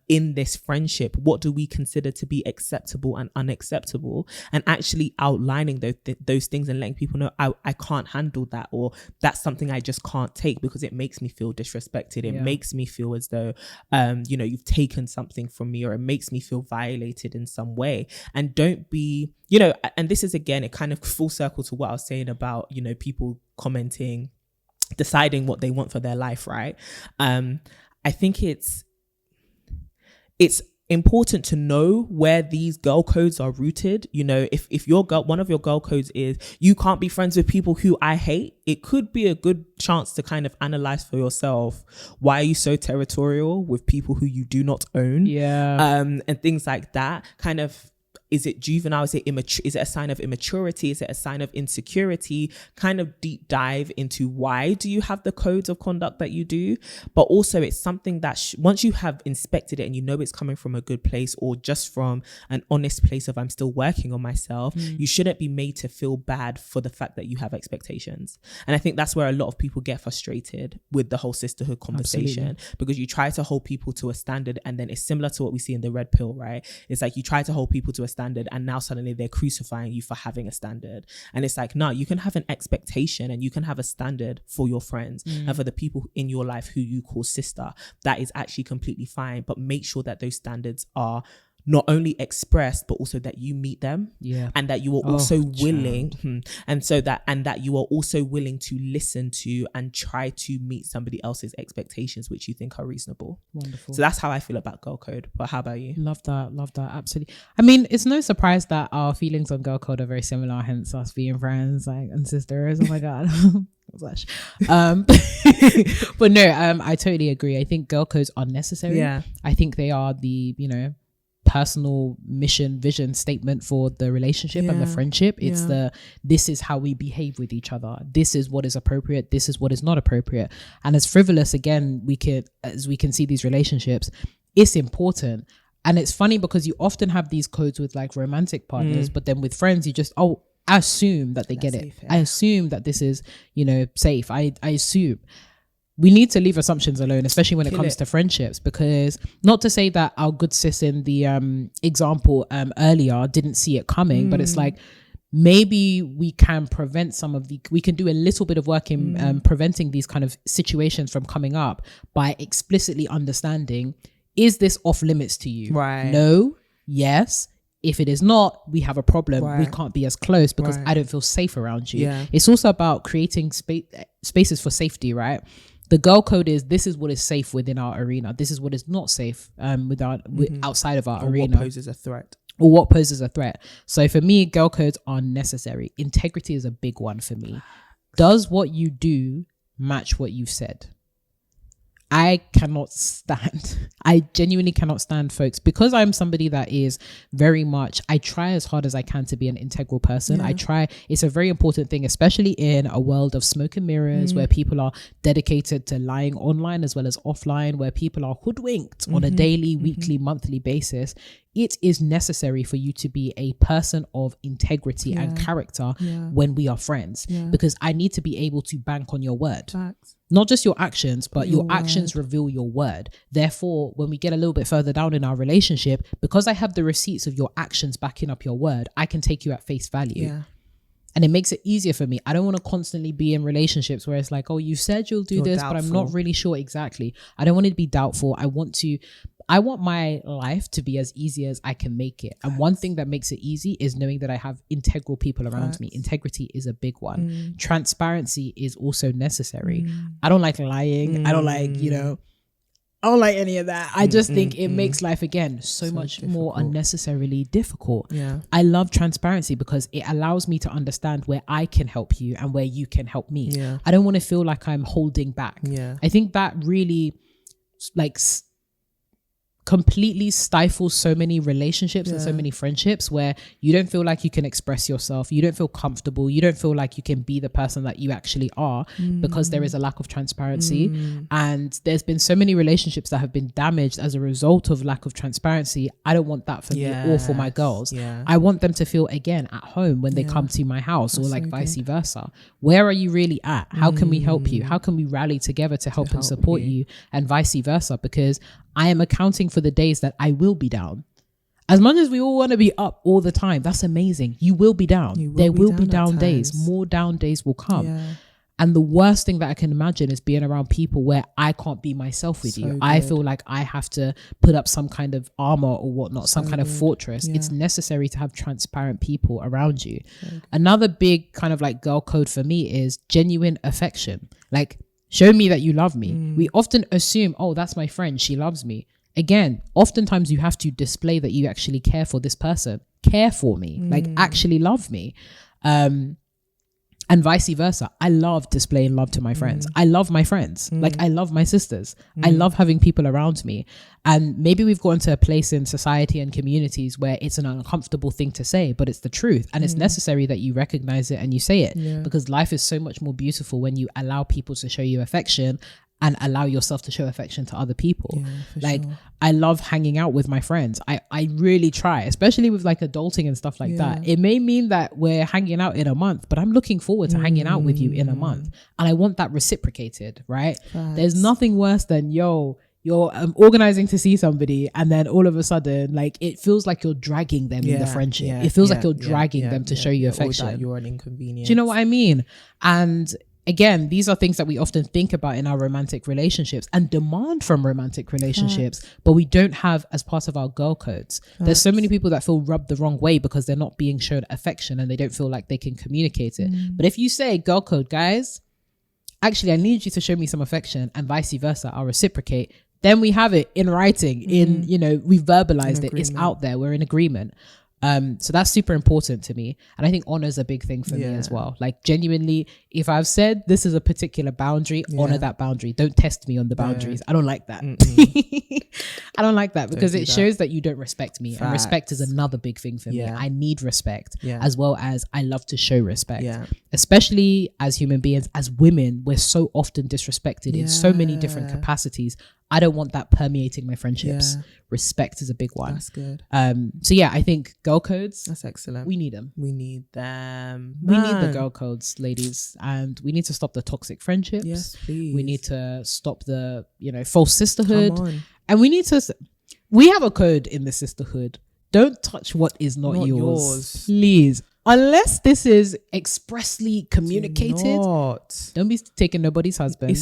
in this friendship? What do we consider to be acceptable and unacceptable? And actually outlining those things and letting people know, I can't handle that, or that's something I just can't take because it makes me feel disrespected. It makes me feel as though you've taken something from me, or it makes me feel violated in some way. And don't be, and this is, again, it kind of full circle to what I was saying about, people commenting, deciding what they want for their life, right? I think it's important to know where these girl codes are rooted. If your girl, one of your girl codes is you can't be friends with people who I hate, it could be a good chance to kind of analyze for yourself, why are you so territorial with people who you do not own? And things like that. Kind of, is it juvenile? Is it immature? Is it a sign of immaturity? Is it a sign of insecurity? Kind of deep dive into why do you have the codes of conduct that you do? But also, it's something that once you have inspected it and you know it's coming from a good place, or just from an honest place of I'm still working on myself, you shouldn't be made to feel bad for the fact that you have expectations. And I think that's where a lot of people get frustrated with the whole sisterhood conversation. Absolutely. Because you try to hold people to a standard, and then it's similar to what we see in the red pill, right? It's like you try to hold people to a standard, and now suddenly they're crucifying you for having a standard. And it's like, no, you can have an expectation and you can have a standard for your friends and for the people in your life who you call sister. That is actually completely fine, but make sure that those standards are not only expressed, but also that you meet them, and that you are also willing, and that you are also willing to listen to and try to meet somebody else's expectations, which you think are reasonable. Wonderful. So that's how I feel about girl code. But how about you? Love that, absolutely. I mean, it's no surprise that our feelings on girl code are very similar, hence us being friends, like, and sisters. Oh my god. But no, I totally agree. I think girl codes are necessary. I think they are the personal mission, vision statement for the relationship and the friendship. It's this is how we behave with each other. This is what is appropriate. This is what is not appropriate. And as frivolous, again, we can see these relationships, it's important. And it's funny because you often have these codes with like romantic partners, but then with friends, you just, I assume that they get it. I assume that this is, safe. I assume. We need to leave assumptions alone, especially when it comes to friendships, because not to say that our good sis in the example earlier didn't see it coming, but it's like, maybe we can prevent we can do a little bit of work in preventing these kind of situations from coming up by explicitly understanding, is this off limits to you? Right. No. Yes. If it is not, we have a problem. Right. We can't be as close because I don't feel safe around you. It's also about creating spaces for safety, right? The girl code is, this is what is safe within our arena. This is what is not safe outside of our arena. What poses a threat. Or what poses a threat. So for me, girl codes are necessary. Integrity is a big one for me. Does what you do match what you've said? I genuinely cannot stand folks, because I'm somebody that is very much, I try as hard as I can to be an integral person. It's a very important thing, especially in a world of smoke and mirrors, where people are dedicated to lying online as well as offline, where people are hoodwinked on a daily, weekly, monthly basis. It is necessary for you to be a person of integrity and character when we are friends, because I need to be able to bank on your word. Facts. Not just your actions, but your actions reveal your word. Therefore, when we get a little bit further down in our relationship, because I have the receipts of your actions backing up your word, I can take you at face value. And it makes it easier for me. I don't want to constantly be in relationships where it's like, oh, you said you'll do this, doubtful. But I'm not really sure exactly. I don't want it to be doubtful. I want to I want my life to be as easy as I can make it. And one thing that makes it easy is knowing that I have integral people around me. Integrity is a big one. Transparency is also necessary. I don't like lying. I don't like, I don't like any of that. I just think it makes life, again, so much difficult. More unnecessarily difficult. Yeah. I love transparency because it allows me to understand where I can help you and where you can help me. Yeah. I don't want to feel like I'm holding back. Yeah. I think that really completely stifles so many relationships and so many friendships where you don't feel like you can express yourself, you don't feel comfortable, you don't feel like you can be the person that you actually are because there is a lack of transparency. And there's been so many relationships that have been damaged as a result of lack of transparency. I don't want that for me or for my girls. I want them to feel, again, at home when they come to my house. That's or like so vice versa. Where are you really at? How can we help you? How can we rally together to help and support you, and vice versa? Because I am accounting for the days that I will be down. As much as we all want to be up all the time, that's amazing. You will be down. There will be down days. More down days will come. Yeah. And the worst thing that I can imagine is being around people where I can't be myself with you. Good. I feel like I have to put up some kind of armor or whatnot, some kind of fortress. Yeah. It's necessary to have transparent people around you. Another big kind of like girl code for me is genuine affection. Like, show me that you love me. We often assume, oh, that's my friend, she loves me. Again, oftentimes you have to display that you actually care for this person. Care for me, like actually love me. And vice versa. I love displaying love to my friends. I love my friends. Like, I love my sisters. I love having people around me. And maybe we've gotten to a place in society and communities where it's an uncomfortable thing to say, but it's the truth. And it's necessary that you recognize it and you say it, because life is so much more beautiful when you allow people to show you affection and allow yourself to show affection to other people. Like, sure. I love hanging out with my friends. I really try, especially with like adulting and stuff like that. It may mean that we're hanging out in a month, but I'm looking forward to hanging out with you in a month. And I want that reciprocated, right? Facts. There's nothing worse than, you're organizing to see somebody and then all of a sudden, like, it feels like you're dragging them in the friendship. It feels like you're dragging them to show you affection. Or that you're an inconvenience. Do you know what I mean? And again, these are things that we often think about in our romantic relationships and demand from romantic relationships, but we don't have as part of our girl codes. There's so many people that feel rubbed the wrong way because they're not being shown affection and they don't feel like they can communicate it. But if you say, girl code, guys, actually, I need you to show me some affection, and vice versa, I'll reciprocate, then we have it in writing, we've verbalized it, it's out there, we're in agreement. So that's super important to me. And I think honor is a big thing for me as well. Like, genuinely, if I've said this is a particular boundary, honor that boundary. Don't test me on the boundaries. I don't like that. I don't like that because it shows that you don't respect me. Facts. And respect is another big thing for me. I need respect as well as I love to show respect. Especially as human beings, as women, we're so often disrespected in so many different capacities. I don't want that permeating my friendships. Respect is a big one. That's good. So yeah, I think girl codes. That's excellent. We need them. We need them. We need the girl codes, ladies, and we need to stop the toxic friendships. Yes, please. We need to stop the false sisterhood, and we need to. We have a code in the sisterhood. Don't touch what is not yours, please. Unless this is expressly communicated, don't be taking nobody's husband.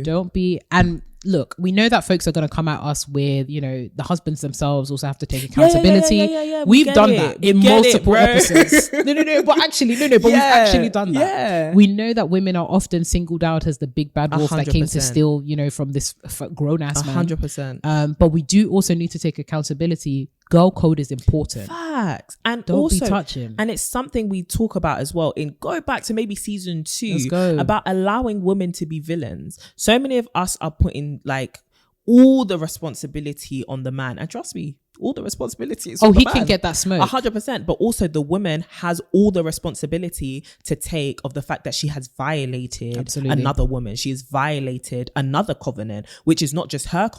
Don't be. And look, we know that folks are going to come at us with, the husbands themselves also have to take accountability. We've done that in multiple episodes. But we've actually done that. We know that women are often singled out as the big bad wolf that came to steal, from this grown ass man. 100%. But we do also need to take accountability. Girl code is important. Facts. And don't also, be touching. And it's something we talk about as well go back to maybe season 2 about allowing women to be villains. So many of us are putting like all the responsibility on the man. And trust me, all the responsibility is on the man. Can get that smoke. 100%. But also the woman has all the responsibility to take of the fact that she has violated another woman. She has violated another covenant, which is not just her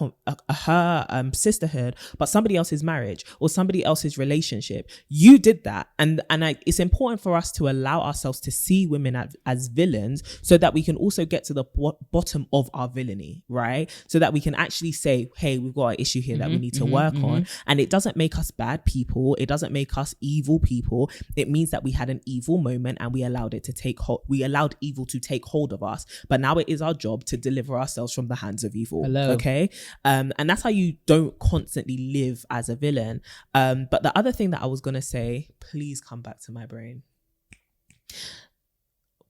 sisterhood, but somebody else's marriage or somebody else's relationship. You did that. And it's important for us to allow ourselves to see women as villains so that we can also get to the bottom of our villainy, right? So that we can actually say, hey, we've got an issue here that we need to work on. And it doesn't make us bad people. It doesn't make us evil people. It means that we had an evil moment and we allowed it to take hold. We allowed evil to take hold of us. But now it is our job to deliver ourselves from the hands of evil. Hello. Okay. And that's how you don't constantly live as a villain. But the other thing that I was going to say, please come back to my brain.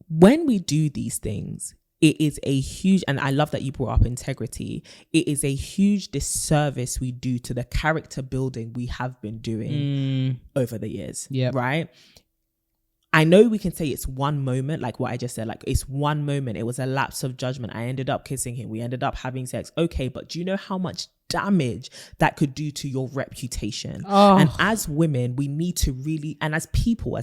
When we do these things, it is a huge, and I love that you brought up integrity. It is a huge disservice we do to the character building we have been doing over the years. Yeah. Right? I know we can say it's one moment, like what I just said, like it's one moment. It was a lapse of judgment. I ended up kissing him. We ended up having sex. Okay, but do you know how much damage that could do to your reputation? And as women, we need to really, and as people,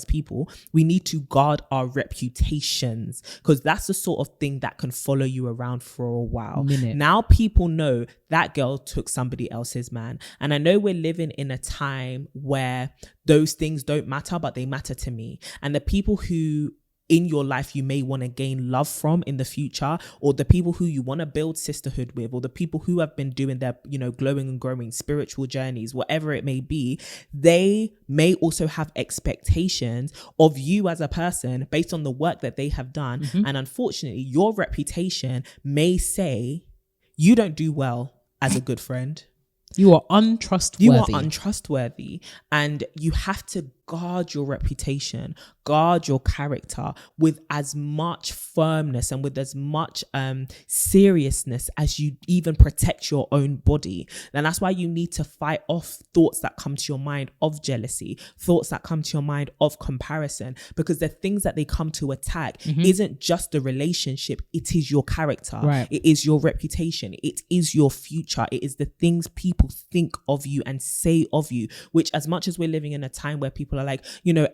we need to guard our reputations, because that's the sort of thing that can follow you around for a while. Now people know that girl took somebody else's man. And I know we're living in a time where those things don't matter, but they matter to me. And the people who in your life you may want to gain love from in the future, or the people who you want to build sisterhood with, or the people who have been doing their, glowing and growing spiritual journeys, whatever it may be, they may also have expectations of you as a person based on the work that they have done. And unfortunately, your reputation may say you don't do well as a good friend. You are untrustworthy. And you have to guard your reputation, guard your character with as much firmness and with as much seriousness as you even protect your own body. And that's why you need to fight off thoughts that come to your mind of jealousy, thoughts that come to your mind of comparison, because the things that they come to attack isn't just the relationship, it is your character. Right. It is your reputation. It is your future. It is the things people think of you and say of you, which, as much as we're living in a time where people are like,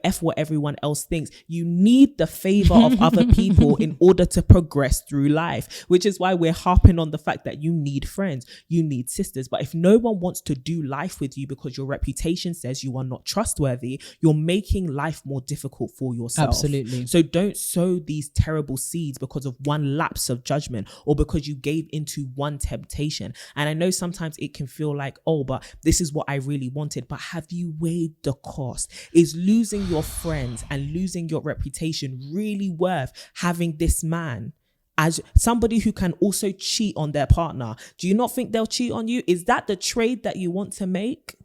F what everyone else thinks, you need the favor of other people in order to progress through life, which is why we're harping on the fact that you need friends, you need sisters. But if no one wants to do life with you because your reputation says you are not trustworthy, you're making life more difficult for yourself. Absolutely. So don't sow these terrible seeds because of one lapse of judgment or because you gave into one temptation. And I know sometimes it can feel like, oh, but this is what I really wanted. But have you weighed the cost? Is losing your friends and losing your reputation really worth having this man as somebody who can also cheat on their partner? Do you not think they'll cheat on you? Is that the trade that you want to make?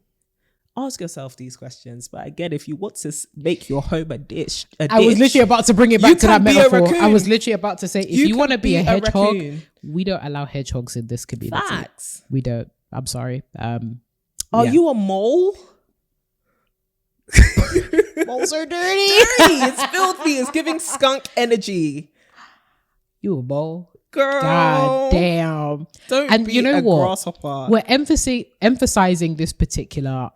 Ask yourself these questions. But again, if you want to make your home a dish, I was literally about to bring it back to that metaphor. I was literally about to say, if you want to be a hedgehog, we don't allow hedgehogs in this community. Facts. We don't. I'm sorry. Are you a mole? Moles are dirty. It's filthy. It's giving skunk energy. You a mole? Girl. God damn. Don't be a grasshopper. We're emphasizing this particular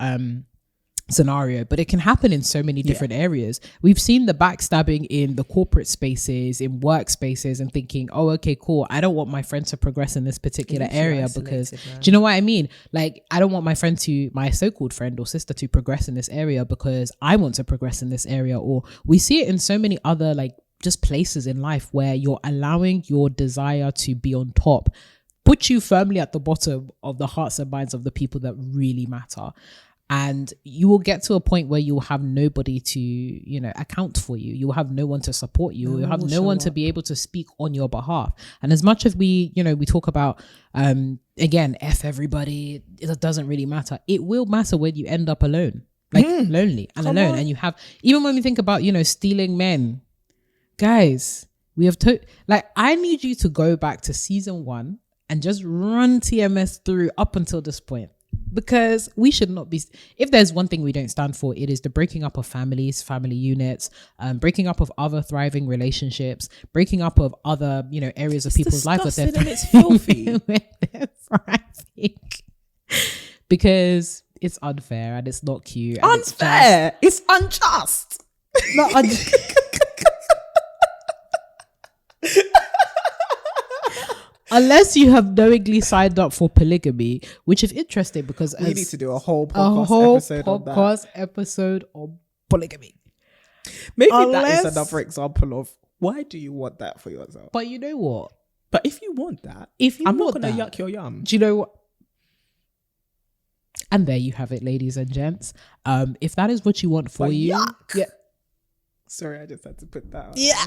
scenario, but it can happen in so many different areas. We've seen the backstabbing in the corporate spaces, in workspaces, and thinking, oh, okay, cool, I don't want my friend to progress in this particular area because, do you know what I mean? Like, I don't want my so-called friend or sister to progress in this area because I want to progress in this area. Or we see it in so many other just places in life where you're allowing your desire to be on top put you firmly at the bottom of the hearts and minds of the people that really matter. And you will get to a point where you'll have nobody to, account for you. You'll have no one to support you. You'll have no one to be able to speak on your behalf. And as much as we talk about, again, F everybody, it doesn't really matter. It will matter when you end up alone, lonely and alone. And you have, even when we think about, stealing men, guys, we have I need you to go back to season 1 and just run TMS through up until this point. Because we should not be, if there's one thing we don't stand for, it is the breaking up of families, family units, breaking up of other thriving relationships, breaking up of other, areas of people's life where it's filthy. Where they're thriving. Because it's unfair and it's not cute. Unfair. It's unjust. Not unjust. Unless you have knowingly signed up for polygamy, which is interesting because we need to do a whole podcast episode on polygamy. Maybe that is another example of why do you want that for yourself? But you know what? But if you want that, I'm not going to yuck your yum. Do you know what? And there you have it, ladies and gents. If that is what you want for you, yeah. Sorry, I just had to put that on. Yeah.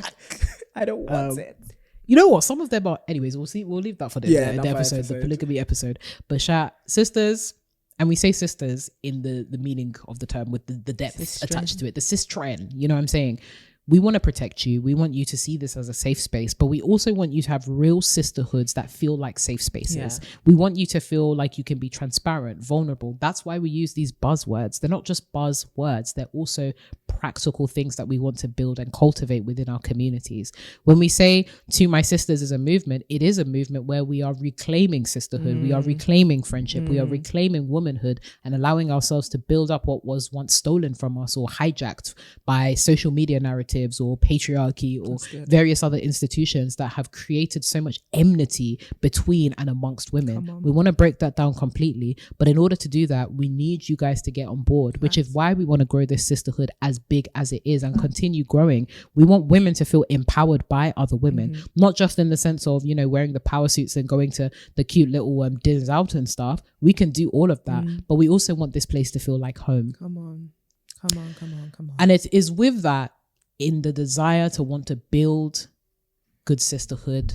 I don't want it. You know what? Some of them are. Anyways, we'll leave that for the episode, the polygamy episode. But sisters, and we say sisters in the meaning of the term with the depth attached to it, the sistren. You know what I'm saying? We want to protect you. We want you to see this as a safe space, but we also want you to have real sisterhoods that feel like safe spaces. Yeah. We want you to feel like you can be transparent, vulnerable. That's why we use these buzzwords. They're not just buzzwords. They're also practical things that we want to build and cultivate within our communities. When we say To My Sisters is a movement, it is a movement where we are reclaiming sisterhood. We are reclaiming friendship. We are reclaiming womanhood and allowing ourselves to build up what was once stolen from us or hijacked by social media narratives or patriarchy or various other institutions that have created so much enmity between and amongst women. We want to break that down completely, but in order to do that, we need you guys to get on board, which is why we want to grow this sisterhood as big as it is and continue growing. We want women to feel empowered by other women, not just in the sense of, you know, wearing the power suits and going to the cute little dinners out and stuff. We can do all of that, but we also want this place to feel like home. Come on. And it is with that, in the desire to want to build good sisterhood,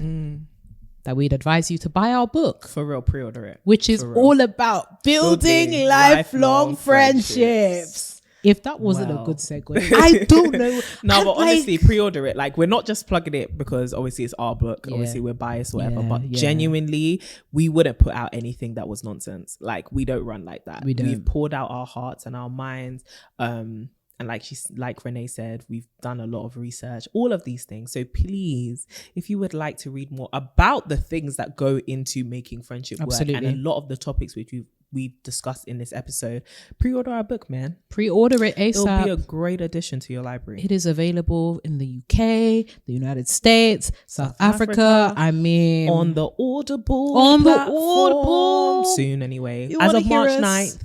that we'd advise you to buy our book. For real, pre-order it. Which is all about building lifelong friendships. If that wasn't a good segue, I don't know. No, but honestly, pre-order it. Like, we're not just plugging it because obviously it's our book. Yeah. Obviously we're biased or whatever. But genuinely, we wouldn't put out anything that was nonsense. Like, we don't run like that. We've poured out our hearts and our minds. And like Renee said, we've done a lot of research, all of these things. So please, if you would like to read more about the things that go into making friendship work and a lot of the topics which we've discussed in this episode, pre-order our book, man. Pre-order it ASAP. It'll be a great addition to your library. It is available in the UK, the United States, South Africa. I mean, on the Audible platform. Soon anyway. As of March 9th,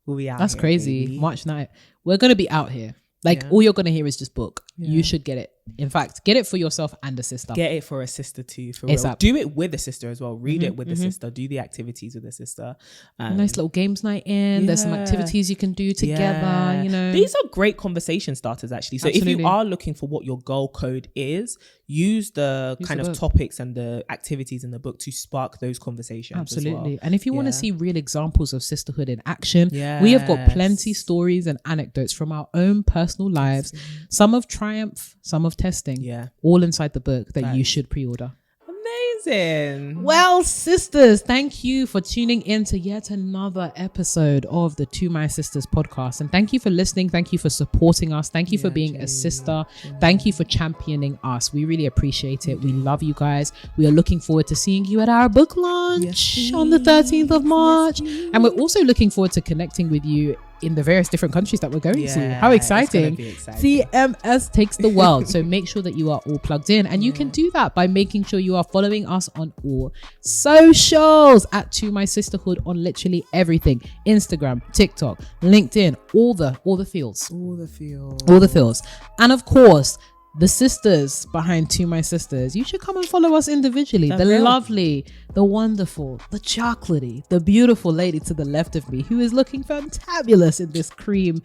we'll be out. That's crazy. Baby. March 9th. We're going to be out here. Like, all you're going to hear is just book. Yeah. You should get it. In fact, get it for yourself and a sister. Get it for a sister too. For real. Do it with a sister as well. Read it with the sister. Do the activities with the sister. Nice little games night in. There's some activities you can do together. You know, these are great conversation starters actually. So if you are looking for what your goal code is, use the kind of topics and the activities in the book to spark those conversations. Absolutely. As well. And if you want to see real examples of sisterhood in action, we have got plenty stories and anecdotes from our own personal lives. Some of triumph, some of testing, all inside the book that you should pre-order. Amazing. Well, sisters, thank you for tuning in to yet another episode of the To My Sisters podcast, and thank you for listening. Thank you for supporting us. Thank you for being a sister. Thank you for championing us. We really appreciate it. We love you guys. We are looking forward to seeing you at our book launch on the 13th of March, and we're also looking forward to connecting with you in the various different countries that we're going to. How exciting. CMS takes the world. So make sure that you are all plugged in, and you can do that by making sure you are following us on all socials at To My Sisterhood on literally everything: Instagram, TikTok, LinkedIn, all the feels. And of course, the sisters behind To My Sisters, you should come and follow us individually. The lovely, the wonderful, the chocolatey, the beautiful lady to the left of me, who is looking fantabulous in this cream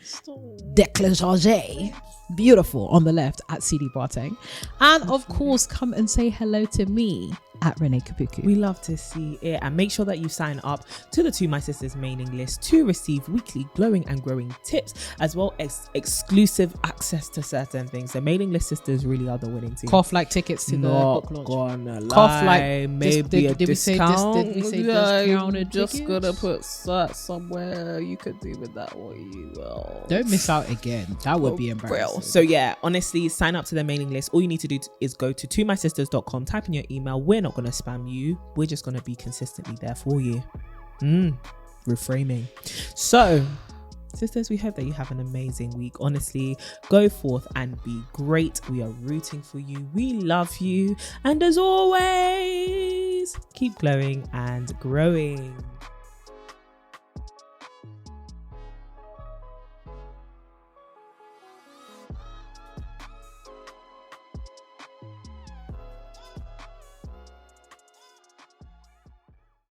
décolleté. Beautiful on the left at CD Barteng. And of course, come and say hello to me at Renee Kabuku. We love to see it. And make sure that you sign up to the To My Sisters mailing list to receive weekly glowing and growing tips, as well as exclusive access to certain things. The mailing list sisters really are the winning team. Cough like tickets to the book launch. Gonna lie. Cough like maybe a discount. Did we say discounted just tickets? gonna put somewhere. You could do with that what you will. Don't miss out again. That would be embarrassing. So yeah, honestly, sign up to the mailing list. All you need to do is go to tomysisters.com, type in your email. We're not going to spam you. We're just going to be consistently there for you. Reframing. So sisters, we hope that you have an amazing week. Honestly, go forth and be great. We are rooting for you. We love you. And as always, keep glowing and growing.